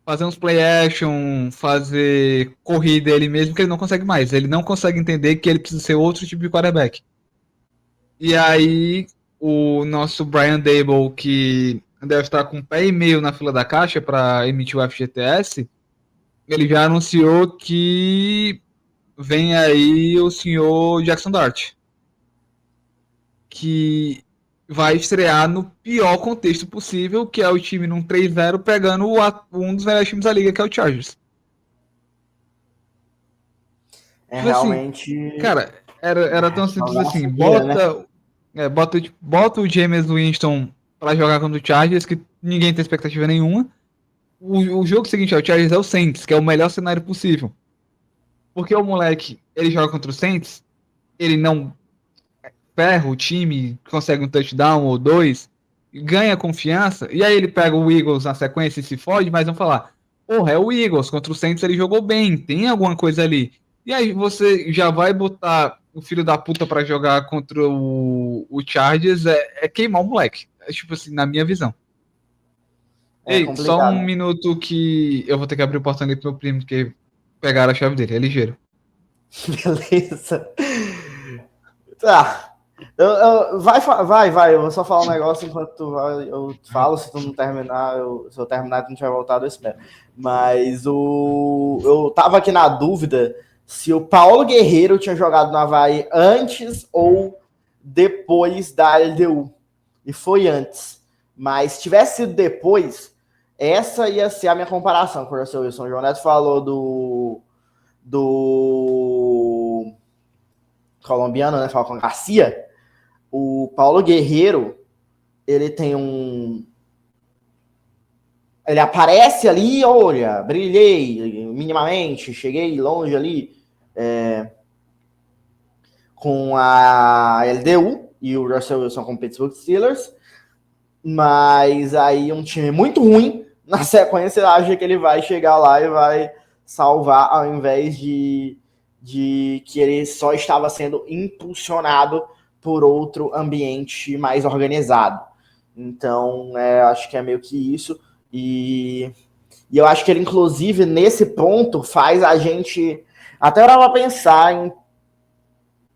S2: fazer uns play action, fazer corrida ele mesmo, que ele não consegue mais. Ele não consegue entender que ele precisa ser outro tipo de quarterback. E aí, o nosso Brian Dable, que deve estar com um pé e meio na fila da caixa para emitir o FGTS, ele já anunciou que vem aí o senhor Jackson Dart, que vai estrear no pior contexto possível, que é o time num 3-0 pegando um dos melhores times da liga, que é o Chargers.
S1: É
S2: Tipo assim,
S1: realmente.
S2: cara, era tão simples
S1: Jogar
S2: assim,
S1: sujeira, né?
S2: bota o James Winston pra jogar contra o Chargers, que ninguém tem expectativa nenhuma. O jogo seguinte ao Chargers é o Saints, que é o melhor cenário possível. Porque o moleque, ele joga contra o Saints, ele não ferra o time, consegue um touchdown ou dois, ganha confiança, e aí ele pega o Eagles na sequência e se fode, mas vão falar, porra, é o Eagles, contra o Saints ele jogou bem, tem alguma coisa ali. E aí você já vai botar o filho da puta pra jogar contra o Chargers, é queimar o moleque. É tipo assim, na minha visão.
S1: É
S2: Ei, só um
S1: complicado.
S2: minuto que eu vou ter que abrir o portão ali pro meu primo, porque pegaram a chave dele, é ligeiro.
S1: Beleza. Tá. Vai. Eu vou só falar um negócio enquanto eu falo. Se tu não terminar, se eu terminar e tu não tiver voltado, eu espero. Mas eu tava aqui na dúvida se o Paulo Guerreiro tinha jogado no Avaí antes ou depois da LDU. E foi antes. Mas se tivesse sido depois, essa ia ser a minha comparação com o Russell Wilson. O João Neto falou do colombiano, né, Falcão Garcia. O Paulo Guerreiro, ele tem ele aparece ali, olha, brilhei minimamente, cheguei longe ali com a LDU e o Russell Wilson com o Pittsburgh Steelers, mas aí um time muito ruim, na sequência acha que ele vai chegar lá e vai salvar, ao invés de que ele só estava sendo impulsionado por outro ambiente mais organizado. Então, acho que é meio que isso. E eu acho que ele, inclusive, nesse ponto, faz a gente até para pensar em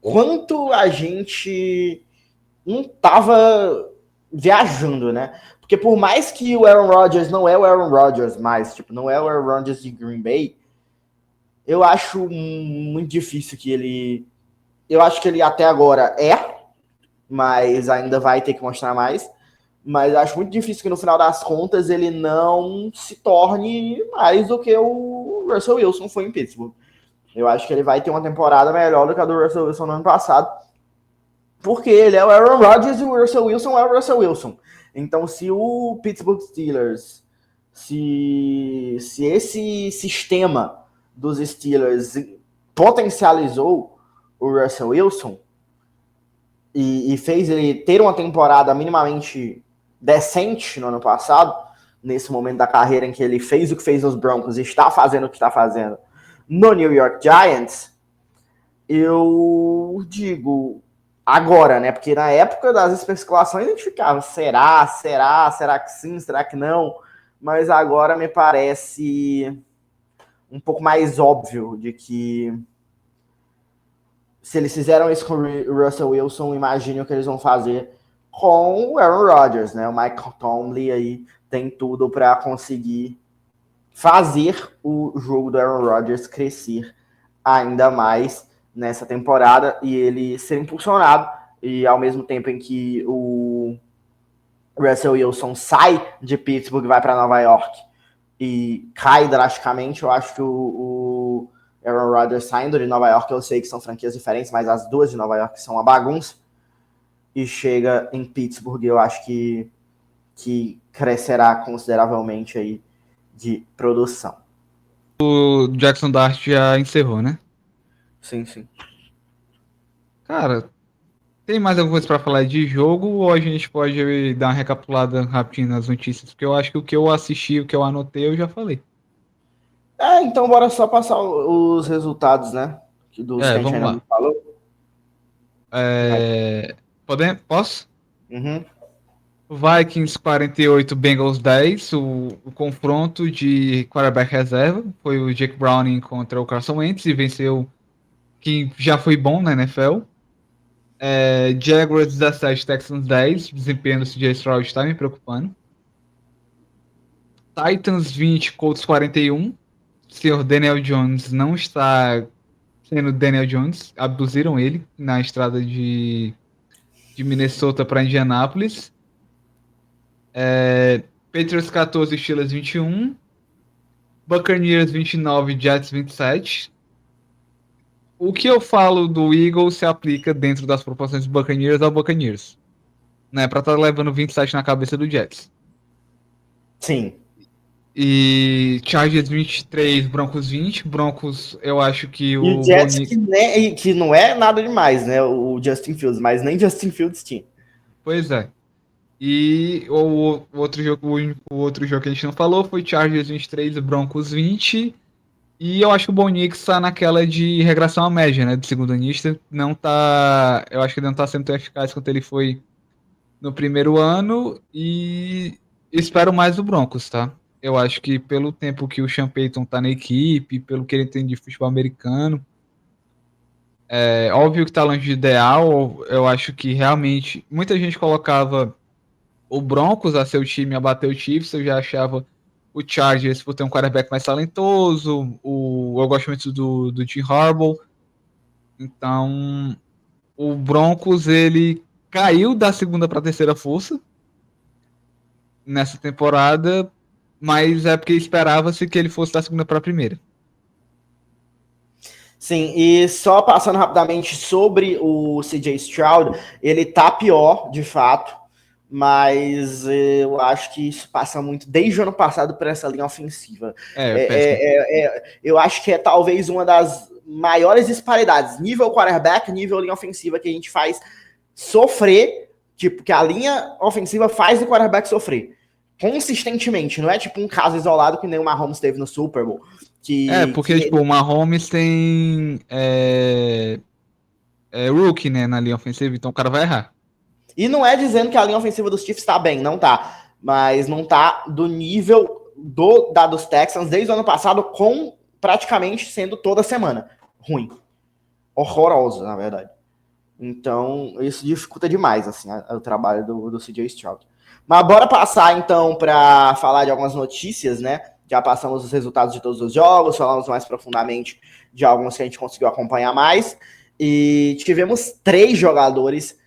S1: quanto a gente não estava viajando, né? Porque por mais que o Aaron Rodgers não é o Aaron Rodgers mais, tipo, não é o Aaron Rodgers de Green Bay, eu acho muito difícil que ele... Eu acho que ele até agora mas ainda vai ter que mostrar mais. Mas acho muito difícil que no final das contas ele não se torne mais do que o Russell Wilson foi em Pittsburgh. Eu acho que ele vai ter uma temporada melhor do que a do Russell Wilson no ano passado, porque ele é o Aaron Rodgers e o Russell Wilson é o Russell Wilson. Então, se o Pittsburgh Steelers, se esse sistema dos Steelers potencializou o Russell Wilson e fez ele ter uma temporada minimamente decente no ano passado, nesse momento da carreira em que ele fez o que fez nos Broncos e está fazendo o que está fazendo no New York Giants, eu digo agora, né? Porque na época das especulações a gente ficava, será que sim, será que não? Mas agora me parece um pouco mais óbvio de que se eles fizeram isso com o Russell Wilson, imagine o que eles vão fazer com o Aaron Rodgers, né? O Mike Tomlin aí tem tudo para conseguir fazer o jogo do Aaron Rodgers crescer ainda mais nessa temporada e ele ser impulsionado, e ao mesmo tempo em que o Russell Wilson sai de Pittsburgh e vai para Nova York e cai drasticamente, eu acho que o Aaron Rodgers saindo de Nova York, eu sei que são franquias diferentes, mas as duas de Nova York são uma bagunça, e chega em Pittsburgh, eu acho que crescerá consideravelmente aí de produção.
S2: O Jackson Dart já encerrou, né?
S1: Sim.
S2: Cara, tem mais alguma coisa pra falar de jogo ou a gente pode dar uma recapitulada rapidinho nas notícias? Porque eu acho que o que eu assisti, o que eu anotei, eu já falei.
S1: Então bora só passar os resultados, né? Dos que a gente
S2: Vamos
S1: ainda não
S2: lá.
S1: falou.
S2: Posso?
S1: Uhum.
S2: Vikings 48, Bengals 10. O confronto de quarterback reserva foi o Jake Browning contra o Carson Wentz e venceu, que já foi bom na NFL. Jaguars 17, Texans 10. Desempenho do CJ Stroud está me preocupando. Titans 20, Colts 41. O senhor Daniel Jones não está sendo Daniel Jones. Abduziram ele na estrada de Minnesota para Indianápolis. Patriots 14, Steelers 21. Buccaneers 29, Jets 27. O que eu falo do Eagles se aplica dentro das proporções do Buccaneers ao Buccaneers. Não é pra estar levando 27 na cabeça do Jets.
S1: Sim.
S2: E Chargers 23, Broncos 20. Broncos, eu acho que
S1: E
S2: o
S1: o Jets
S2: Bonic...
S1: que não é nada demais, né? O Justin Fields, mas nem Justin Fields tinha.
S2: Pois é. E o outro jogo que a gente não falou foi Chargers 23, Broncos 20. E eu acho que o Bo Nix tá naquela de regressão à média, né? De segundo anista. Não tá. Eu acho que ele não tá sendo tão eficaz quanto ele foi no primeiro ano. E espero mais do Broncos, tá? Eu acho que pelo tempo que o Sean Payton tá na equipe, pelo que ele tem de futebol americano, é óbvio que tá longe de ideal. Eu acho que realmente muita gente colocava o Broncos a ser o time a bater o Chiefs. Eu já achava o Chargers por ter um quarterback mais talentoso. Eu gosto muito do Jim Harbaugh. Então, o Broncos, ele caiu da segunda para a terceira força nessa temporada, mas é porque esperava-se que ele fosse da segunda para a primeira.
S1: Sim, e só passando rapidamente sobre o CJ Stroud, ele tá pior, de fato, mas eu acho que isso passa muito desde o ano passado por essa linha ofensiva.
S2: Péssimo.
S1: Eu acho que é talvez uma das maiores disparidades, nível quarterback, nível linha ofensiva, que a gente faz sofrer, tipo, que a linha ofensiva faz o quarterback sofrer consistentemente, não é tipo um caso isolado que nem o Mahomes teve no Super Bowl.
S2: Porque, tipo, o Mahomes tem rookie, né, na linha ofensiva, então o cara vai errar.
S1: E não é dizendo que a linha ofensiva dos Chiefs tá bem, não tá. Mas não tá do nível dos Texans desde o ano passado, com praticamente sendo toda semana. Ruim. Horroroso, na verdade. Então, isso dificulta demais assim, o trabalho do CJ Stroud. Mas bora passar, então, para falar de algumas notícias, né? Já passamos os resultados de todos os jogos, falamos mais profundamente de alguns que a gente conseguiu acompanhar mais. E tivemos 3 jogadores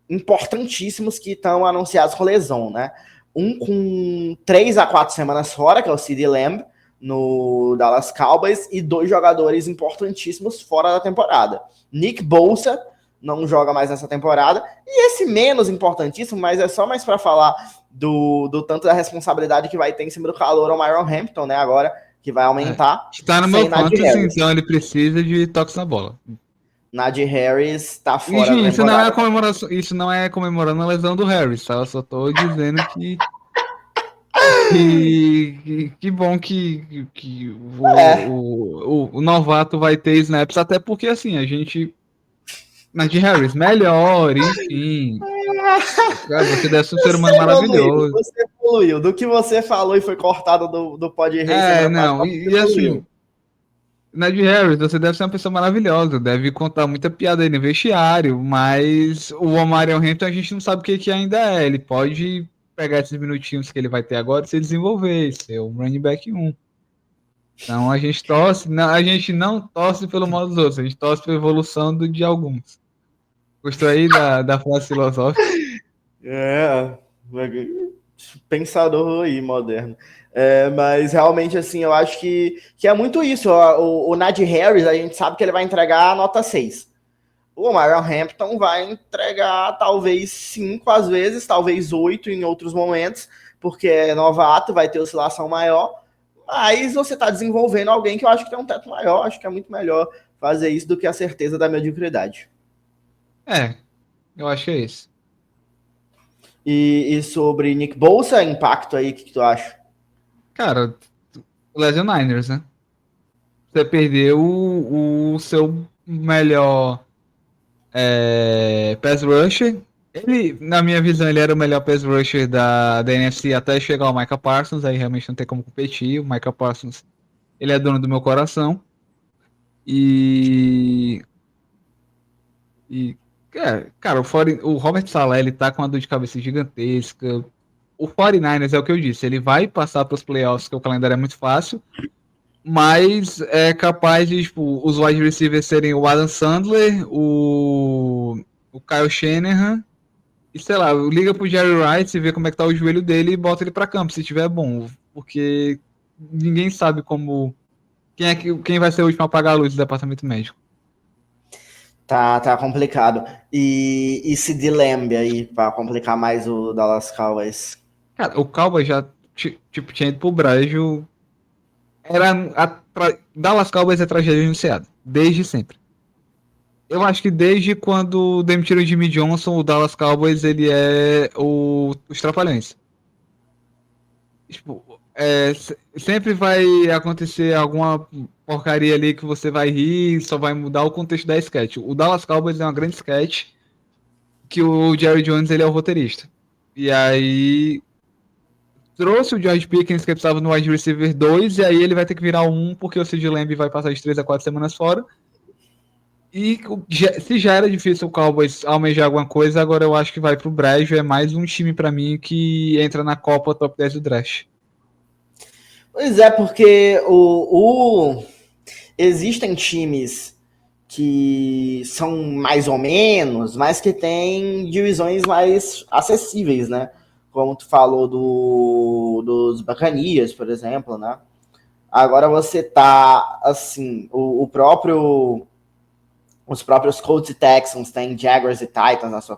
S1: importantíssimos que estão anunciados com lesão, né? Um com 3 a 4 semanas fora, que é o CeeDee Lamb, no Dallas Cowboys, e 2 jogadores importantíssimos fora da temporada. Nick Bosa não joga mais nessa temporada, e esse menos importantíssimo, mas é só mais para falar do tanto da responsabilidade que vai ter em cima do calor ao Myron Hampton, né, agora, que vai aumentar.
S2: Está no meu fantasy, então ele precisa de toques na bola.
S1: Najee Harris tá
S2: E,
S1: fora da
S2: gente,
S1: temporada.
S2: isso não é comemorando a lesão do Harris, tá? Eu só tô dizendo que bom que o novato vai ter snaps, até porque assim, a gente. Najee Harris, melhor, enfim. Cara, você deve ser um ser humano maravilhoso.
S1: Você evoluiu. Do que você falou e foi cortado do Pod Rei semana
S2: Não,
S1: passada,
S2: e
S1: você
S2: assim,
S1: evoluiu.
S2: Najee Harris, você deve ser uma pessoa maravilhosa, deve contar muita piada aí no vestiário, mas o Omarion Hampton a gente não sabe o que ainda é. Ele pode pegar esses minutinhos que ele vai ter agora e se desenvolver, ser o running back 1. Então a gente torce, não, a gente não torce pelo mal dos outros, a gente torce pela evolução de alguns. Gostou aí da frase filosófica?
S1: É, pensador aí, moderno. Mas realmente, assim, eu acho que é muito isso. O Najee Harris, a gente sabe que ele vai entregar a nota 6. O Myron Hampton vai entregar talvez 5 às vezes, talvez 8 em outros momentos, porque é novato, vai ter oscilação maior. Mas você está desenvolvendo alguém que eu acho que tem um teto maior. Acho que é muito melhor fazer isso do que a certeza da mediocridade.
S2: Eu acho que é isso.
S1: E sobre Nick Bosa, impacto aí, o que tu acha?
S2: Cara, Legion Niners, né? Você perdeu o seu melhor pass rusher, Ele, na minha visão, ele era o melhor pass rusher da NFC até chegar o Micah Parsons, aí realmente não tem como competir. O Micah Parsons, ele é dono do meu coração. E. Cara, o Robert Saleh, ele tá com uma dor de cabeça gigantesca. O 49ers é o que eu disse, ele vai passar para os playoffs, que o calendário é muito fácil, mas é capaz de, tipo, os wide receivers serem o Adam Sandler, o Kyle Shanahan, e sei lá, liga pro Jerry Rice e vê como é que tá o joelho dele e bota ele para campo, se tiver bom, porque ninguém sabe como, quem vai ser o último a apagar a luz do departamento médico.
S1: Tá complicado. E CeeDee Lamb aí, pra complicar mais o Dallas Cowboys?
S2: Cara, o Cowboys já, tipo, tinha ido pro brejo. Dallas Cowboys é tragédia anunciada, desde sempre. Eu acho que desde quando demitiram o Jimmy Johnson, o Dallas Cowboys ele é os Trapalhões. Tipo, sempre vai acontecer alguma porcaria ali que você vai rir, só vai mudar o contexto da sketch. O Dallas Cowboys é uma grande sketch que o Jerry Jones ele é o roteirista. E aí trouxe o George Pickens que precisava no wide receiver 2 e aí ele vai ter que virar um porque o CeeDee Lamb vai passar de 3 a 4 semanas fora. E se já era difícil o Cowboys almejar alguma coisa, agora eu acho que vai pro brejo. É mais um time para mim que entra na Copa Top 10 do draft.
S1: Pois é, porque existem times que são mais ou menos, mas que têm divisões mais acessíveis, né? Como tu falou dos Buccaneers, por exemplo, né? Agora você tá, assim, os próprios Colts e Texans têm Jaguars e Titans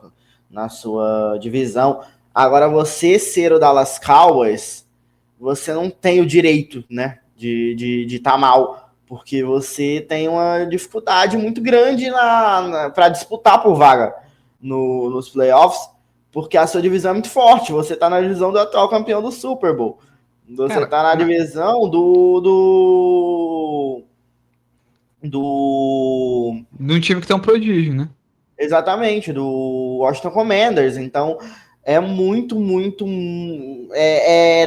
S1: na sua divisão. Agora você ser o Dallas Cowboys, você não tem o direito, né, de estar mal, porque você tem uma dificuldade muito grande para disputar por vaga nos playoffs, porque a sua divisão é muito forte. Você está na divisão do atual campeão do Super Bowl. Você está na divisão do
S2: um time que tem um prodígio, né?
S1: Exatamente, do Washington Commanders. Então, é muito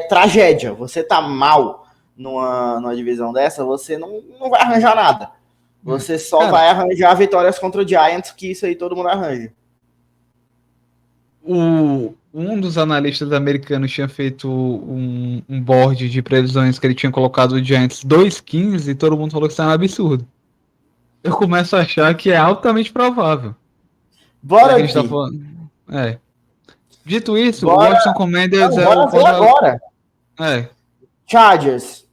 S1: tragédia. Você tá mal numa divisão dessa, você não vai arranjar nada. Você só vai arranjar vitórias contra o Giants, que isso aí todo mundo arranja.
S2: Um dos analistas americanos tinha feito um board de previsões que ele tinha colocado o Giants 2-15 e todo mundo falou que isso é um absurdo. Eu começo a achar que é altamente provável.
S1: Bora
S2: aqui. Tá falando. Dito isso, o Washington Commanders
S1: bora ver agora. Chargers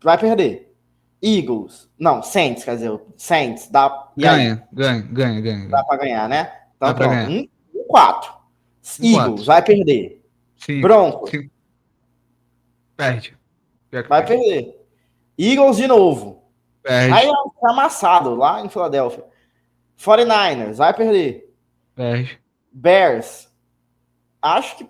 S1: vai perder. Eagles, não, Saints, quer dizer, Saints dá.
S2: Ganha.
S1: Dá pra ganhar, né? Então,
S2: dá pra ganhar.
S1: 4. Eagles vai perder.
S2: 5.
S1: Broncos.
S2: Perde.
S1: Vai perder. Eagles de novo.
S2: Perde.
S1: Aí é amassado lá em Filadélfia. 49ers vai perder.
S2: Perde.
S1: Bears. Acho que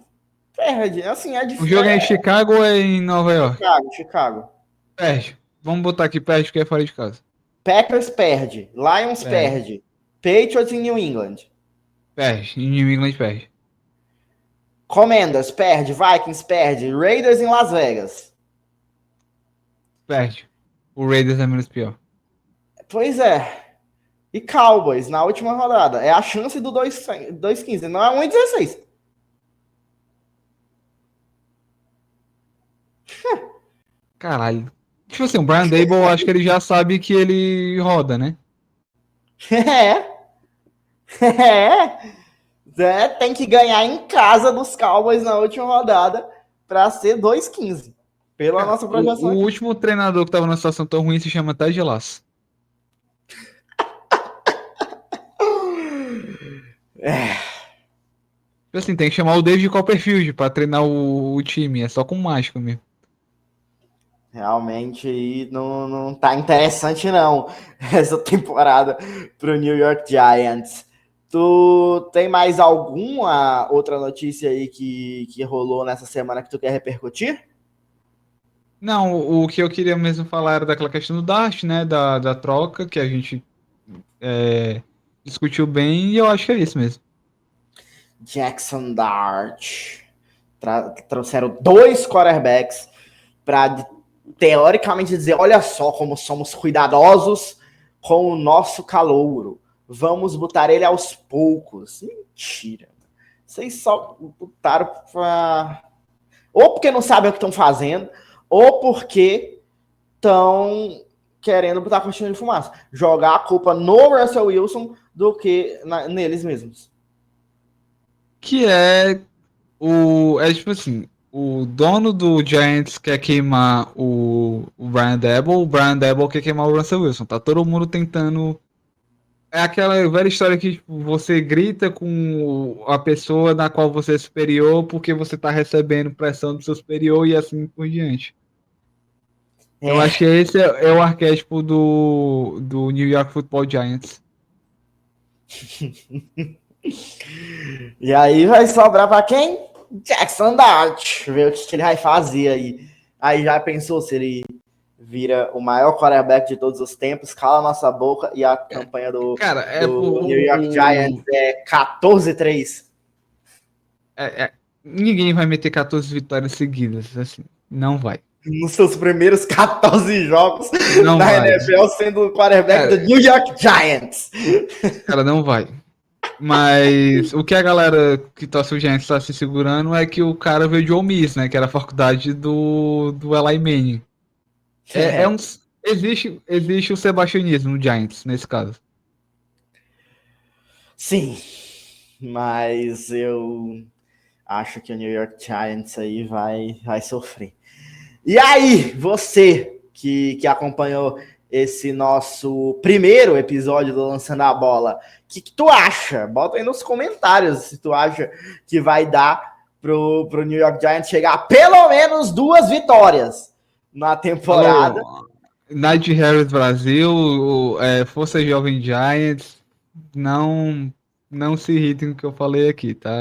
S1: perde. Assim, é difícil.
S2: O jogo é em Chicago ou é em Nova York?
S1: Chicago.
S2: Perde. Vamos botar aqui perde porque é fora de casa.
S1: Packers perde. Lions perde. Patriots em New England.
S2: Perde. Em New England perde.
S1: Commanders perde. Vikings perde. Raiders em Las Vegas.
S2: Perde. O Raiders é menos pior.
S1: Pois é. E Cowboys na última rodada. É a chance do 2-15. Não é 1-16.
S2: Caralho. Tipo assim, o Brian Dable, acho que ele já sabe que ele roda, né?
S1: Tem que ganhar em casa dos Cowboys na última rodada para ser 2-15. Pela nossa projeção.
S2: O último treinador que tava numa situação tão ruim se chama Ted Lasso. Assim, tem que chamar o David Copperfield pra treinar o time. É só com mágico mesmo.
S1: Realmente aí não tá interessante não essa temporada pro New York Giants. Tu tem mais alguma outra notícia aí que rolou nessa semana que tu quer repercutir?
S2: Não, o que eu queria mesmo falar era daquela questão do Dart, né? Da troca, que a gente discutiu bem, e eu acho que é isso mesmo.
S1: Jackson Dart. Trouxeram 2 quarterbacks para, teoricamente, dizer: olha só como somos cuidadosos com o nosso calouro. Vamos botar ele aos poucos. Mentira. Vocês só botaram para... Ou porque não sabem o que estão fazendo, ou porque estão querendo botar cortina de fumaça. Jogar a culpa no Russell Wilson do que neles mesmos.
S2: Que é tipo assim, o dono do Giants quer queimar o Brian Daboll quer queimar o Russell Wilson. Tá todo mundo tentando. É aquela velha história que tipo, você grita com a pessoa na qual você é superior porque você tá recebendo pressão do seu superior e assim por diante. Eu acho que esse é o arquétipo do New York Football Giants.
S1: E aí vai sobrar para quem? Jackson Dart. Ver o que ele vai fazer aí. Aí já pensou se ele vira o maior quarterback de todos os tempos, cala a nossa boca, e a campanha do New York Giants é 14-3.
S2: Ninguém vai meter 14 vitórias seguidas, assim, não vai.
S1: Nos seus primeiros 14 jogos
S2: não
S1: da
S2: vai.
S1: NFL, sendo o quarterback do New York Giants.
S2: Cara, não vai. Mas o que a galera que torce o Giants está se segurando é que o cara veio de Ole Miss, né? Que era a faculdade do Eli Manning. Existe o sebastianismo no Giants, nesse caso.
S1: Sim, mas eu acho que o New York Giants aí vai sofrer. E aí, você que acompanhou esse nosso primeiro episódio do Lançando a Bola, o que tu acha? Bota aí nos comentários se tu acha que vai dar pro New York Giants chegar a pelo menos 2 vitórias na temporada.
S2: Alô, Night Harris Brasil, Força Jovem Giants, não se irritem com o que eu falei aqui, tá?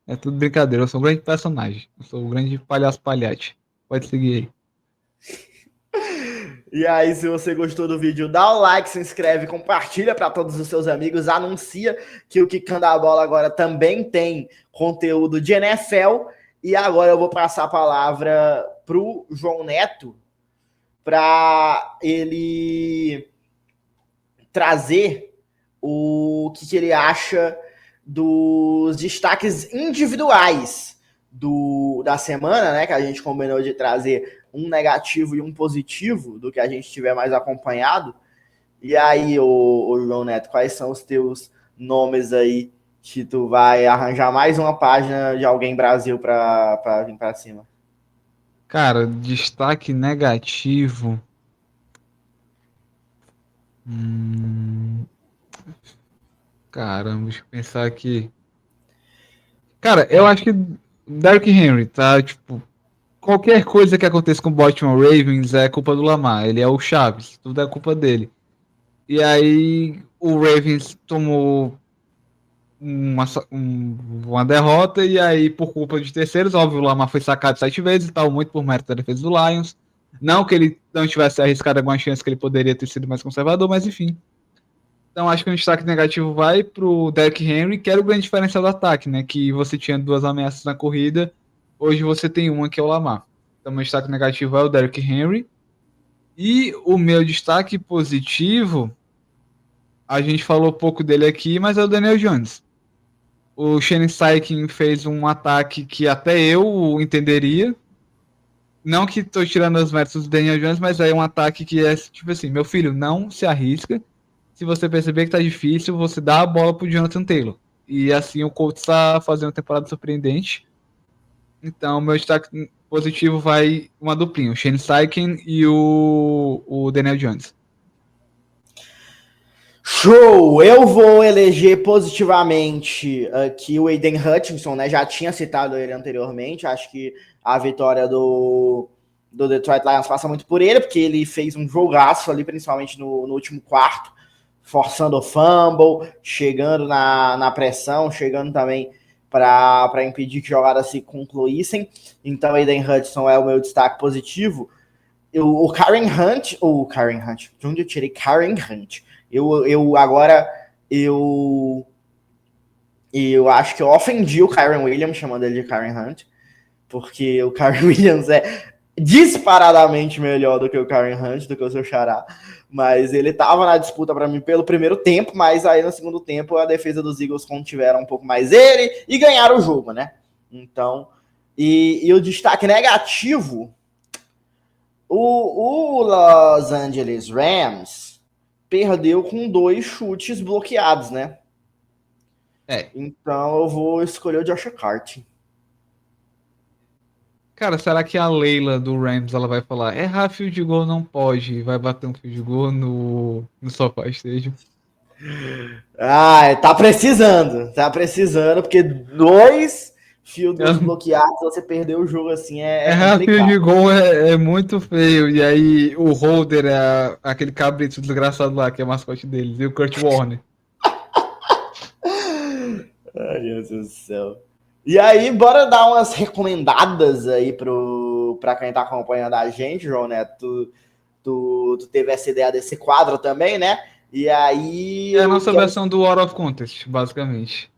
S2: É tudo brincadeira, eu sou um grande personagem, eu sou um grande palhaço palhate. Pode seguir aí.
S1: E aí, se você gostou do vídeo, dá o like, se inscreve, compartilha para todos os seus amigos, anuncia que o Quicando a Bola agora também tem conteúdo de NFL. E agora eu vou passar a palavra pro João Neto para ele trazer o que ele acha dos destaques individuais da semana, né? Que a gente combinou de trazer um negativo e um positivo do que a gente tiver mais acompanhado. E aí, o João Neto, quais são os teus nomes aí que tu vai arranjar mais uma página de alguém Brasil para vir para cima?
S2: Cara, destaque negativo. Caramba, deixa eu pensar aqui. Cara, eu acho que Derrick Henry, tá? Tipo, qualquer coisa que aconteça com o Baltimore Ravens é culpa do Lamar. Ele é o Chaves, tudo é culpa dele. E aí o Ravens tomou uma derrota e aí por culpa de terceiros, óbvio, o Lamar foi sacado 7 vezes e tal, muito por mérito da defesa do Lions. Não que ele não tivesse arriscado alguma chance que ele poderia ter sido mais conservador, mas enfim. Então acho que o destaque negativo vai pro Derrick Henry, que era o grande diferencial do ataque, né? Que você tinha 2 ameaças na corrida, hoje você tem uma que é o Lamar. Então meu destaque negativo é o Derrick Henry. E o meu destaque positivo, a gente falou pouco dele aqui, mas é o Daniel Jones. O Shane Steichen fez um ataque que até eu entenderia. Não que estou tirando os méritos do Daniel Jones, mas é um ataque que é tipo assim, meu filho, não se arrisca. Se você perceber que tá difícil, você dá a bola pro Jonathan Taylor. E assim o Colts está fazendo uma temporada surpreendente. Então, meu destaque positivo vai uma duplinha, o Shane Steichen e o Daniel Jones.
S1: Show! Eu vou eleger positivamente aqui o Aiden Hutchinson, né? Já tinha citado ele anteriormente. Acho que a vitória do Detroit Lions passa muito por ele, porque ele fez um jogaço ali, principalmente no último quarto, forçando o fumble, chegando na pressão, chegando também para impedir que jogadas se concluíssem. Então, Aiden Hutchinson é o meu destaque positivo. O Karen Hunt, de onde eu tirei Karen Hunt? Eu E eu acho que eu ofendi o Kyren Williams chamando ele de Kyren Hunt, porque o Kyren Williams é disparadamente melhor do que o Kyren Hunt, do que o seu xará. Mas ele estava na disputa para mim pelo primeiro tempo, mas aí no segundo tempo a defesa dos Eagles contiveram um pouco mais ele e ganharam o jogo, né? Então, e o destaque negativo, o Los Angeles Rams perdeu com 2 chutes bloqueados, né? Então eu vou escolher o Josh Hart.
S2: Cara, será que a Leila do Rams ela vai falar errar field goal não pode, vai bater um field goal no SoFi Stadium?
S1: Tá precisando, porque 2 field goals bloqueados, você perdeu o jogo assim,
S2: Errar field goal é muito feio, e aí o holder é aquele cabrito desgraçado lá, que é o mascote deles, e o Kurt Warner.
S1: Ai, meu Deus do céu. E aí, bora dar umas recomendadas aí pra quem tá acompanhando a gente, João Neto. Tu teve essa ideia desse quadro também, né? E aí.
S2: É a nossa versão do Out of Contest, basicamente.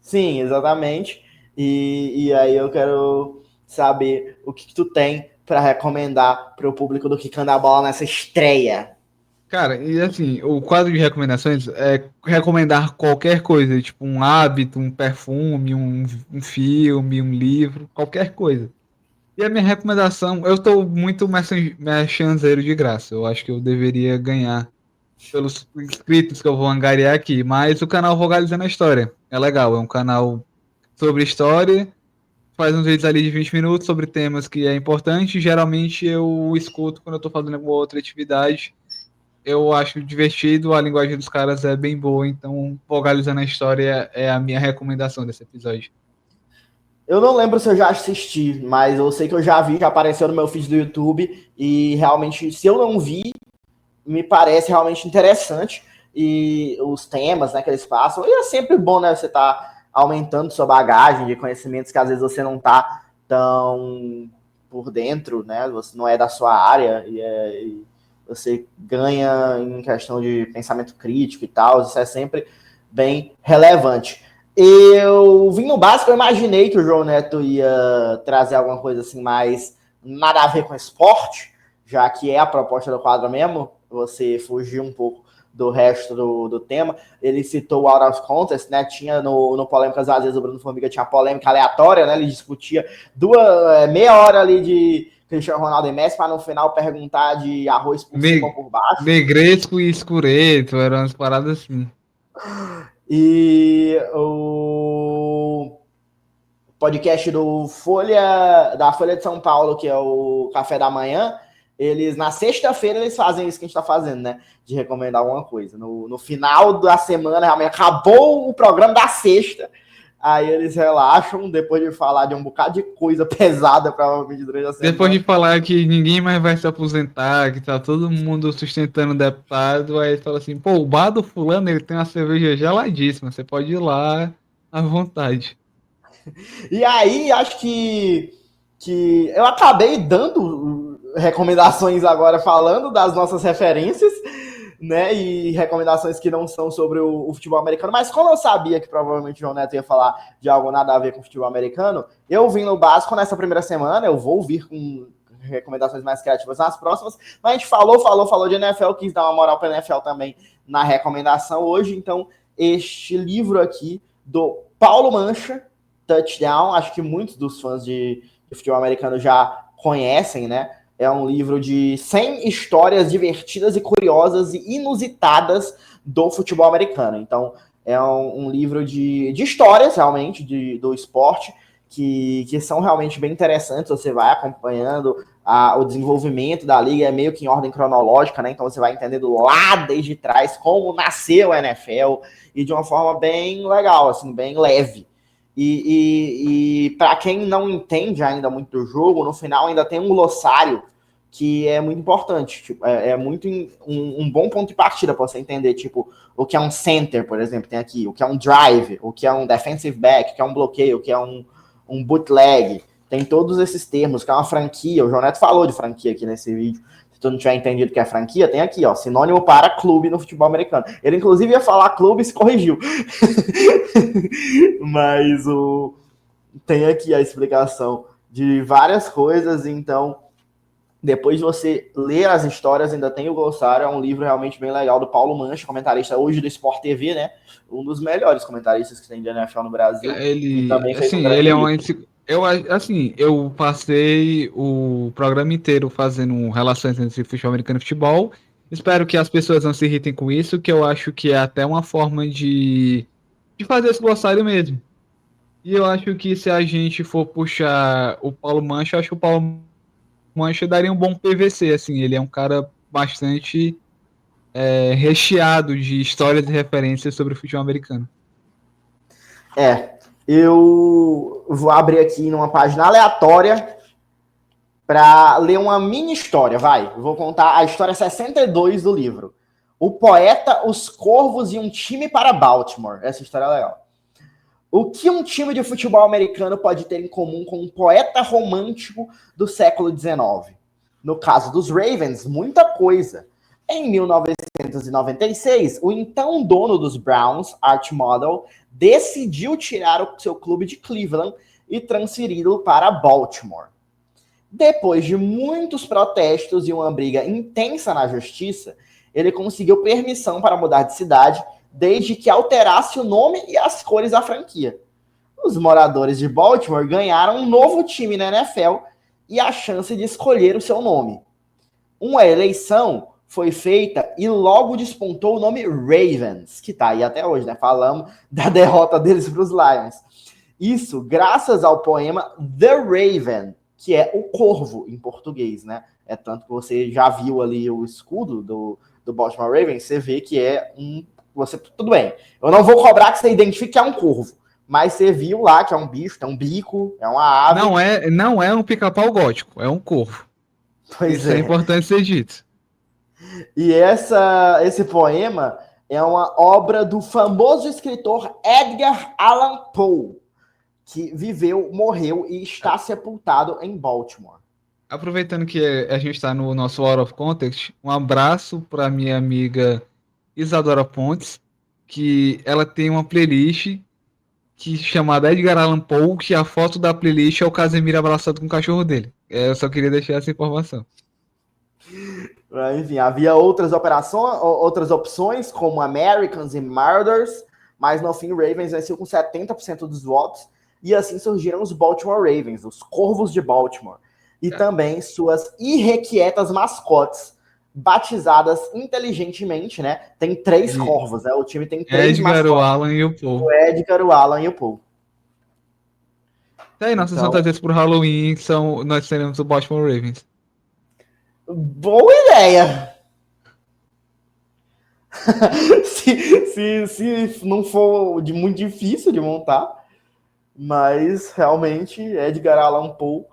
S1: Sim, exatamente. E aí eu quero saber o que tu tem para recomendar para o público do Quicando a Bola nessa estreia.
S2: Cara, e assim, o quadro de recomendações é recomendar qualquer coisa, tipo um hábito, um perfume, um filme, um livro, qualquer coisa. E a minha recomendação, eu tô muito merchanzeiro de graça, eu acho que eu deveria ganhar pelos inscritos que eu vou angariar aqui, mas o canal Vogalizando a História é legal, é um canal sobre história, faz uns vídeos ali de 20 minutos sobre temas que é importante, geralmente eu escuto quando eu tô fazendo alguma outra atividade. Eu acho divertido, a linguagem dos caras é bem boa, então Vogalizando a História é a minha recomendação desse episódio.
S1: Eu não lembro se eu já assisti, mas eu sei que eu já vi, já apareceu no meu feed do YouTube, e realmente, se eu não vi, me parece realmente interessante, e os temas, né, que eles passam, e é sempre bom, né, você tá aumentando sua bagagem de conhecimentos que às vezes você não tá tão por dentro, né, você não é da sua área, e você ganha em questão de pensamento crítico e tal, isso é sempre bem relevante. Eu vim no básico, eu imaginei que o João Neto ia trazer alguma coisa assim mais nada a ver com esporte, já que é a proposta do quadro mesmo, você fugir um pouco do resto do tema. Ele citou o Out of Contest, né? Tinha no Polêmicas, às vezes o Bruno Formiga tinha polêmica aleatória, né? Ele discutia meia hora ali de Cristiano Ronaldo e Messi, para no final perguntar de arroz por cima ou por baixo.
S2: Negresco e escureto, eram umas paradas assim.
S1: E o podcast da Folha de São Paulo, que é o Café da Manhã, eles na sexta-feira eles fazem isso que a gente tá fazendo, né? De recomendar alguma coisa. No final da semana, realmente acabou o programa da sexta. Aí eles relaxam depois de falar de um bocado de coisa pesada, provavelmente, durante a semana.
S2: Depois de falar que ninguém mais vai se aposentar, que tá todo mundo sustentando o deputado, aí fala assim, pô, o bar do fulano, ele tem uma cerveja geladíssima, você pode ir lá à vontade.
S1: E aí, acho que eu acabei dando recomendações agora, falando das nossas referências, né, e recomendações que não são sobre o futebol americano, mas como eu sabia que provavelmente o João Neto ia falar de algo nada a ver com o futebol americano, eu vim no básico nessa primeira semana, eu vou vir com recomendações mais criativas nas próximas, mas a gente falou de NFL, quis dar uma moral para a NFL também na recomendação hoje, então este livro aqui do Paulo Mancha, Touchdown, acho que muitos dos fãs de futebol americano já conhecem, né? É um livro de 100 histórias divertidas e curiosas e inusitadas do futebol americano. Então, é um livro de histórias, realmente, do esporte, que são realmente bem interessantes. Você vai acompanhando o desenvolvimento da liga, é meio que em ordem cronológica, né? Então, você vai entendendo lá desde trás como nasceu a NFL e de uma forma bem legal, assim, bem leve. E para quem não entende ainda muito do jogo, no final ainda tem um glossário que é muito importante. Tipo, é muito um bom ponto de partida para você entender, tipo, o que é um center, por exemplo, tem aqui, o que é um drive, o que é um defensive back, o que é um bloqueio, o que é um bootleg. Tem todos esses termos, o que é uma franquia. O João Neto falou de franquia aqui nesse vídeo. tu não tiver entendido que é franquia, tem aqui, ó, sinônimo para clube no futebol americano. Ele, inclusive, ia falar clube e se corrigiu. Mas tem aqui a explicação de várias coisas, então, depois de você ler as histórias, ainda tem o glossário, é um livro realmente bem legal do Paulo Mancha, comentarista hoje do Sport TV, né? Um dos melhores comentaristas que tem de NFL no Brasil. E também fez um grande
S2: ele é
S1: livro.
S2: eu passei o programa inteiro fazendo relações entre futebol americano e futebol. Espero que as pessoas não se irritem com isso, que eu acho que é até uma forma de fazer esse glossário mesmo. E eu acho que se a gente for puxar o Paulo Mancha, eu acho que o Paulo Mancha daria um bom PVC, assim, ele é um cara bastante recheado de histórias e referências sobre o futebol americano.
S1: Eu vou abrir aqui numa página aleatória para ler uma mini história, vai. Eu vou contar a história 62 do livro. O poeta, os corvos e um time para Baltimore. Essa história é legal. O que um time de futebol americano pode ter em comum com um poeta romântico do século XIX? No caso dos Ravens, muita coisa. Em 1996, o então dono dos Browns, Art Model, decidiu tirar o seu clube de Cleveland e transferi-lo para Baltimore. Depois de muitos protestos e uma briga intensa na justiça, ele conseguiu permissão para mudar de cidade, desde que alterasse o nome e as cores da franquia. Os moradores de Baltimore ganharam um novo time na NFL e a chance de escolher o seu nome. Uma eleição foi feita e logo despontou o nome Ravens, que está aí até hoje, né? Falamos da derrota deles para os Lions. Isso graças ao poema The Raven, que é o corvo em português, né? É tanto que você já viu ali o escudo do Baltimore Ravens, você vê que é tudo bem, eu não vou cobrar que você identifique que é um corvo, mas você viu lá que é um bicho, tem um bico, é uma ave.
S2: Não é um pica-pau gótico, é um corvo. Isso é importante ser dito.
S1: E esse poema é uma obra do famoso escritor Edgar Allan Poe, que viveu, morreu e está sepultado em Baltimore.
S2: Aproveitando que a gente está no nosso Out of Context, um abraço para minha amiga Isadora Pontes, que ela tem uma playlist chamada Edgar Allan Poe, que a foto da playlist é o Casemiro abraçado com o cachorro dele. Eu só queria deixar essa informação.
S1: Enfim, havia outras opções, como Americans e Murders, mas no fim o Ravens venceu com 70% dos votos, e assim surgiram os Baltimore Ravens, os Corvos de Baltimore, e também suas irrequietas mascotes, batizadas inteligentemente, né? Tem 3 corvos, né? O time tem 3
S2: Edgar,
S1: mascotes.
S2: o Alan e o Poe.
S1: O Edgar, o Alan e o Poe.
S2: E aí, nossas fantasias pro Halloween nós teremos o Baltimore Ravens.
S1: Boa ideia! se não for muito difícil de montar, mas realmente Edgar Allan Poe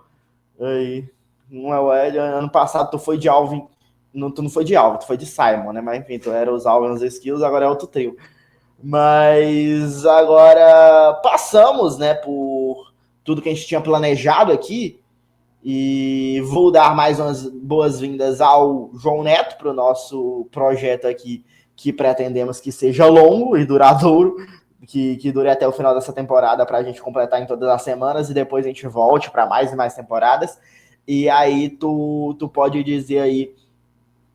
S1: aí, não é o Ed. Ano passado tu foi de Alvin, tu não foi de Alvin, tu foi de Simon, né? Mas enfim, tu era os Alvin, os Skills, agora é outro trio. Mas agora passamos, né, por tudo que a gente tinha planejado aqui. E vou dar mais umas boas-vindas ao João Neto para o nosso projeto aqui, que pretendemos que seja longo e duradouro, que dure até o final dessa temporada para a gente completar em todas as semanas e depois a gente volte para mais e mais temporadas. E aí tu pode dizer aí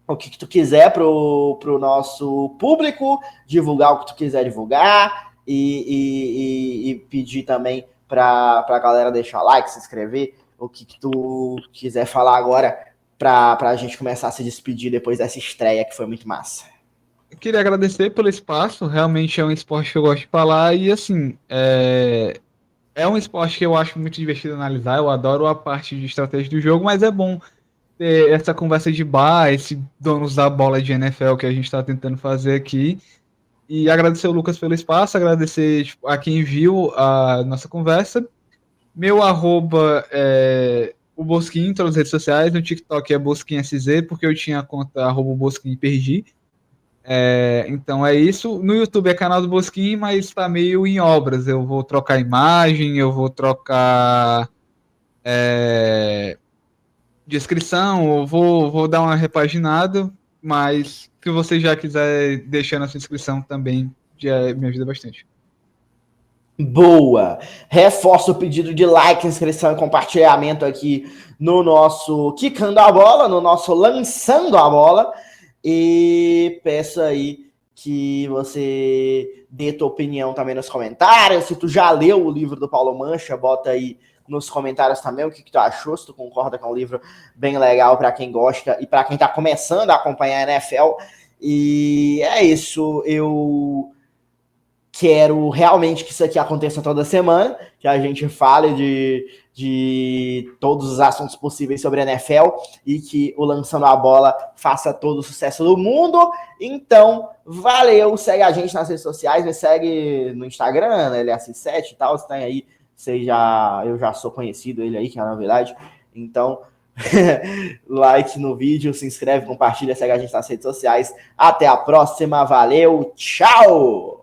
S1: o que tu quiser pro nosso público, divulgar o que tu quiser divulgar e pedir também para a galera deixar like, se inscrever, o que tu quiser falar agora para a gente começar a se despedir depois dessa estreia que foi muito massa.
S2: Eu queria agradecer pelo espaço, realmente é um esporte que eu gosto de falar e assim, é um esporte que eu acho muito divertido analisar, eu adoro a parte de estratégia do jogo, mas é bom ter essa conversa de bar, esse donos da bola de NFL que a gente está tentando fazer aqui. E agradecer o Lucas pelo espaço, agradecer a quem viu a nossa conversa. Meu arroba é o Bosquim em todas as redes sociais, no TikTok é BosquimSZ, porque eu tinha a conta arroba Bosquim e perdi. Então é isso. No YouTube é canal do Bosquim, mas está meio em obras. Eu vou trocar imagem, eu vou trocar descrição, eu vou dar uma repaginada, mas se você já quiser deixar na sua inscrição também, já me ajuda bastante.
S1: Boa! Reforço o pedido de like, inscrição e compartilhamento aqui no nosso Quicando a Bola, no nosso Lançando a Bola. E peço aí que você dê tua opinião também nos comentários. Se tu já leu o livro do Paulo Mancha, bota aí nos comentários também o que tu achou, se tu concorda com o livro bem legal para quem gosta e para quem tá começando a acompanhar a NFL. E é isso, eu quero realmente que isso aqui aconteça toda semana, que a gente fale de todos os assuntos possíveis sobre a NFL e que o Lançando a Bola faça todo o sucesso do mundo. Então, valeu, segue a gente nas redes sociais, me segue no Instagram, né, LS7 e tal, você tem aí, eu já sou conhecido ele aí, que é a novidade. Então, like no vídeo, se inscreve, compartilha, segue a gente nas redes sociais. Até a próxima, valeu, tchau!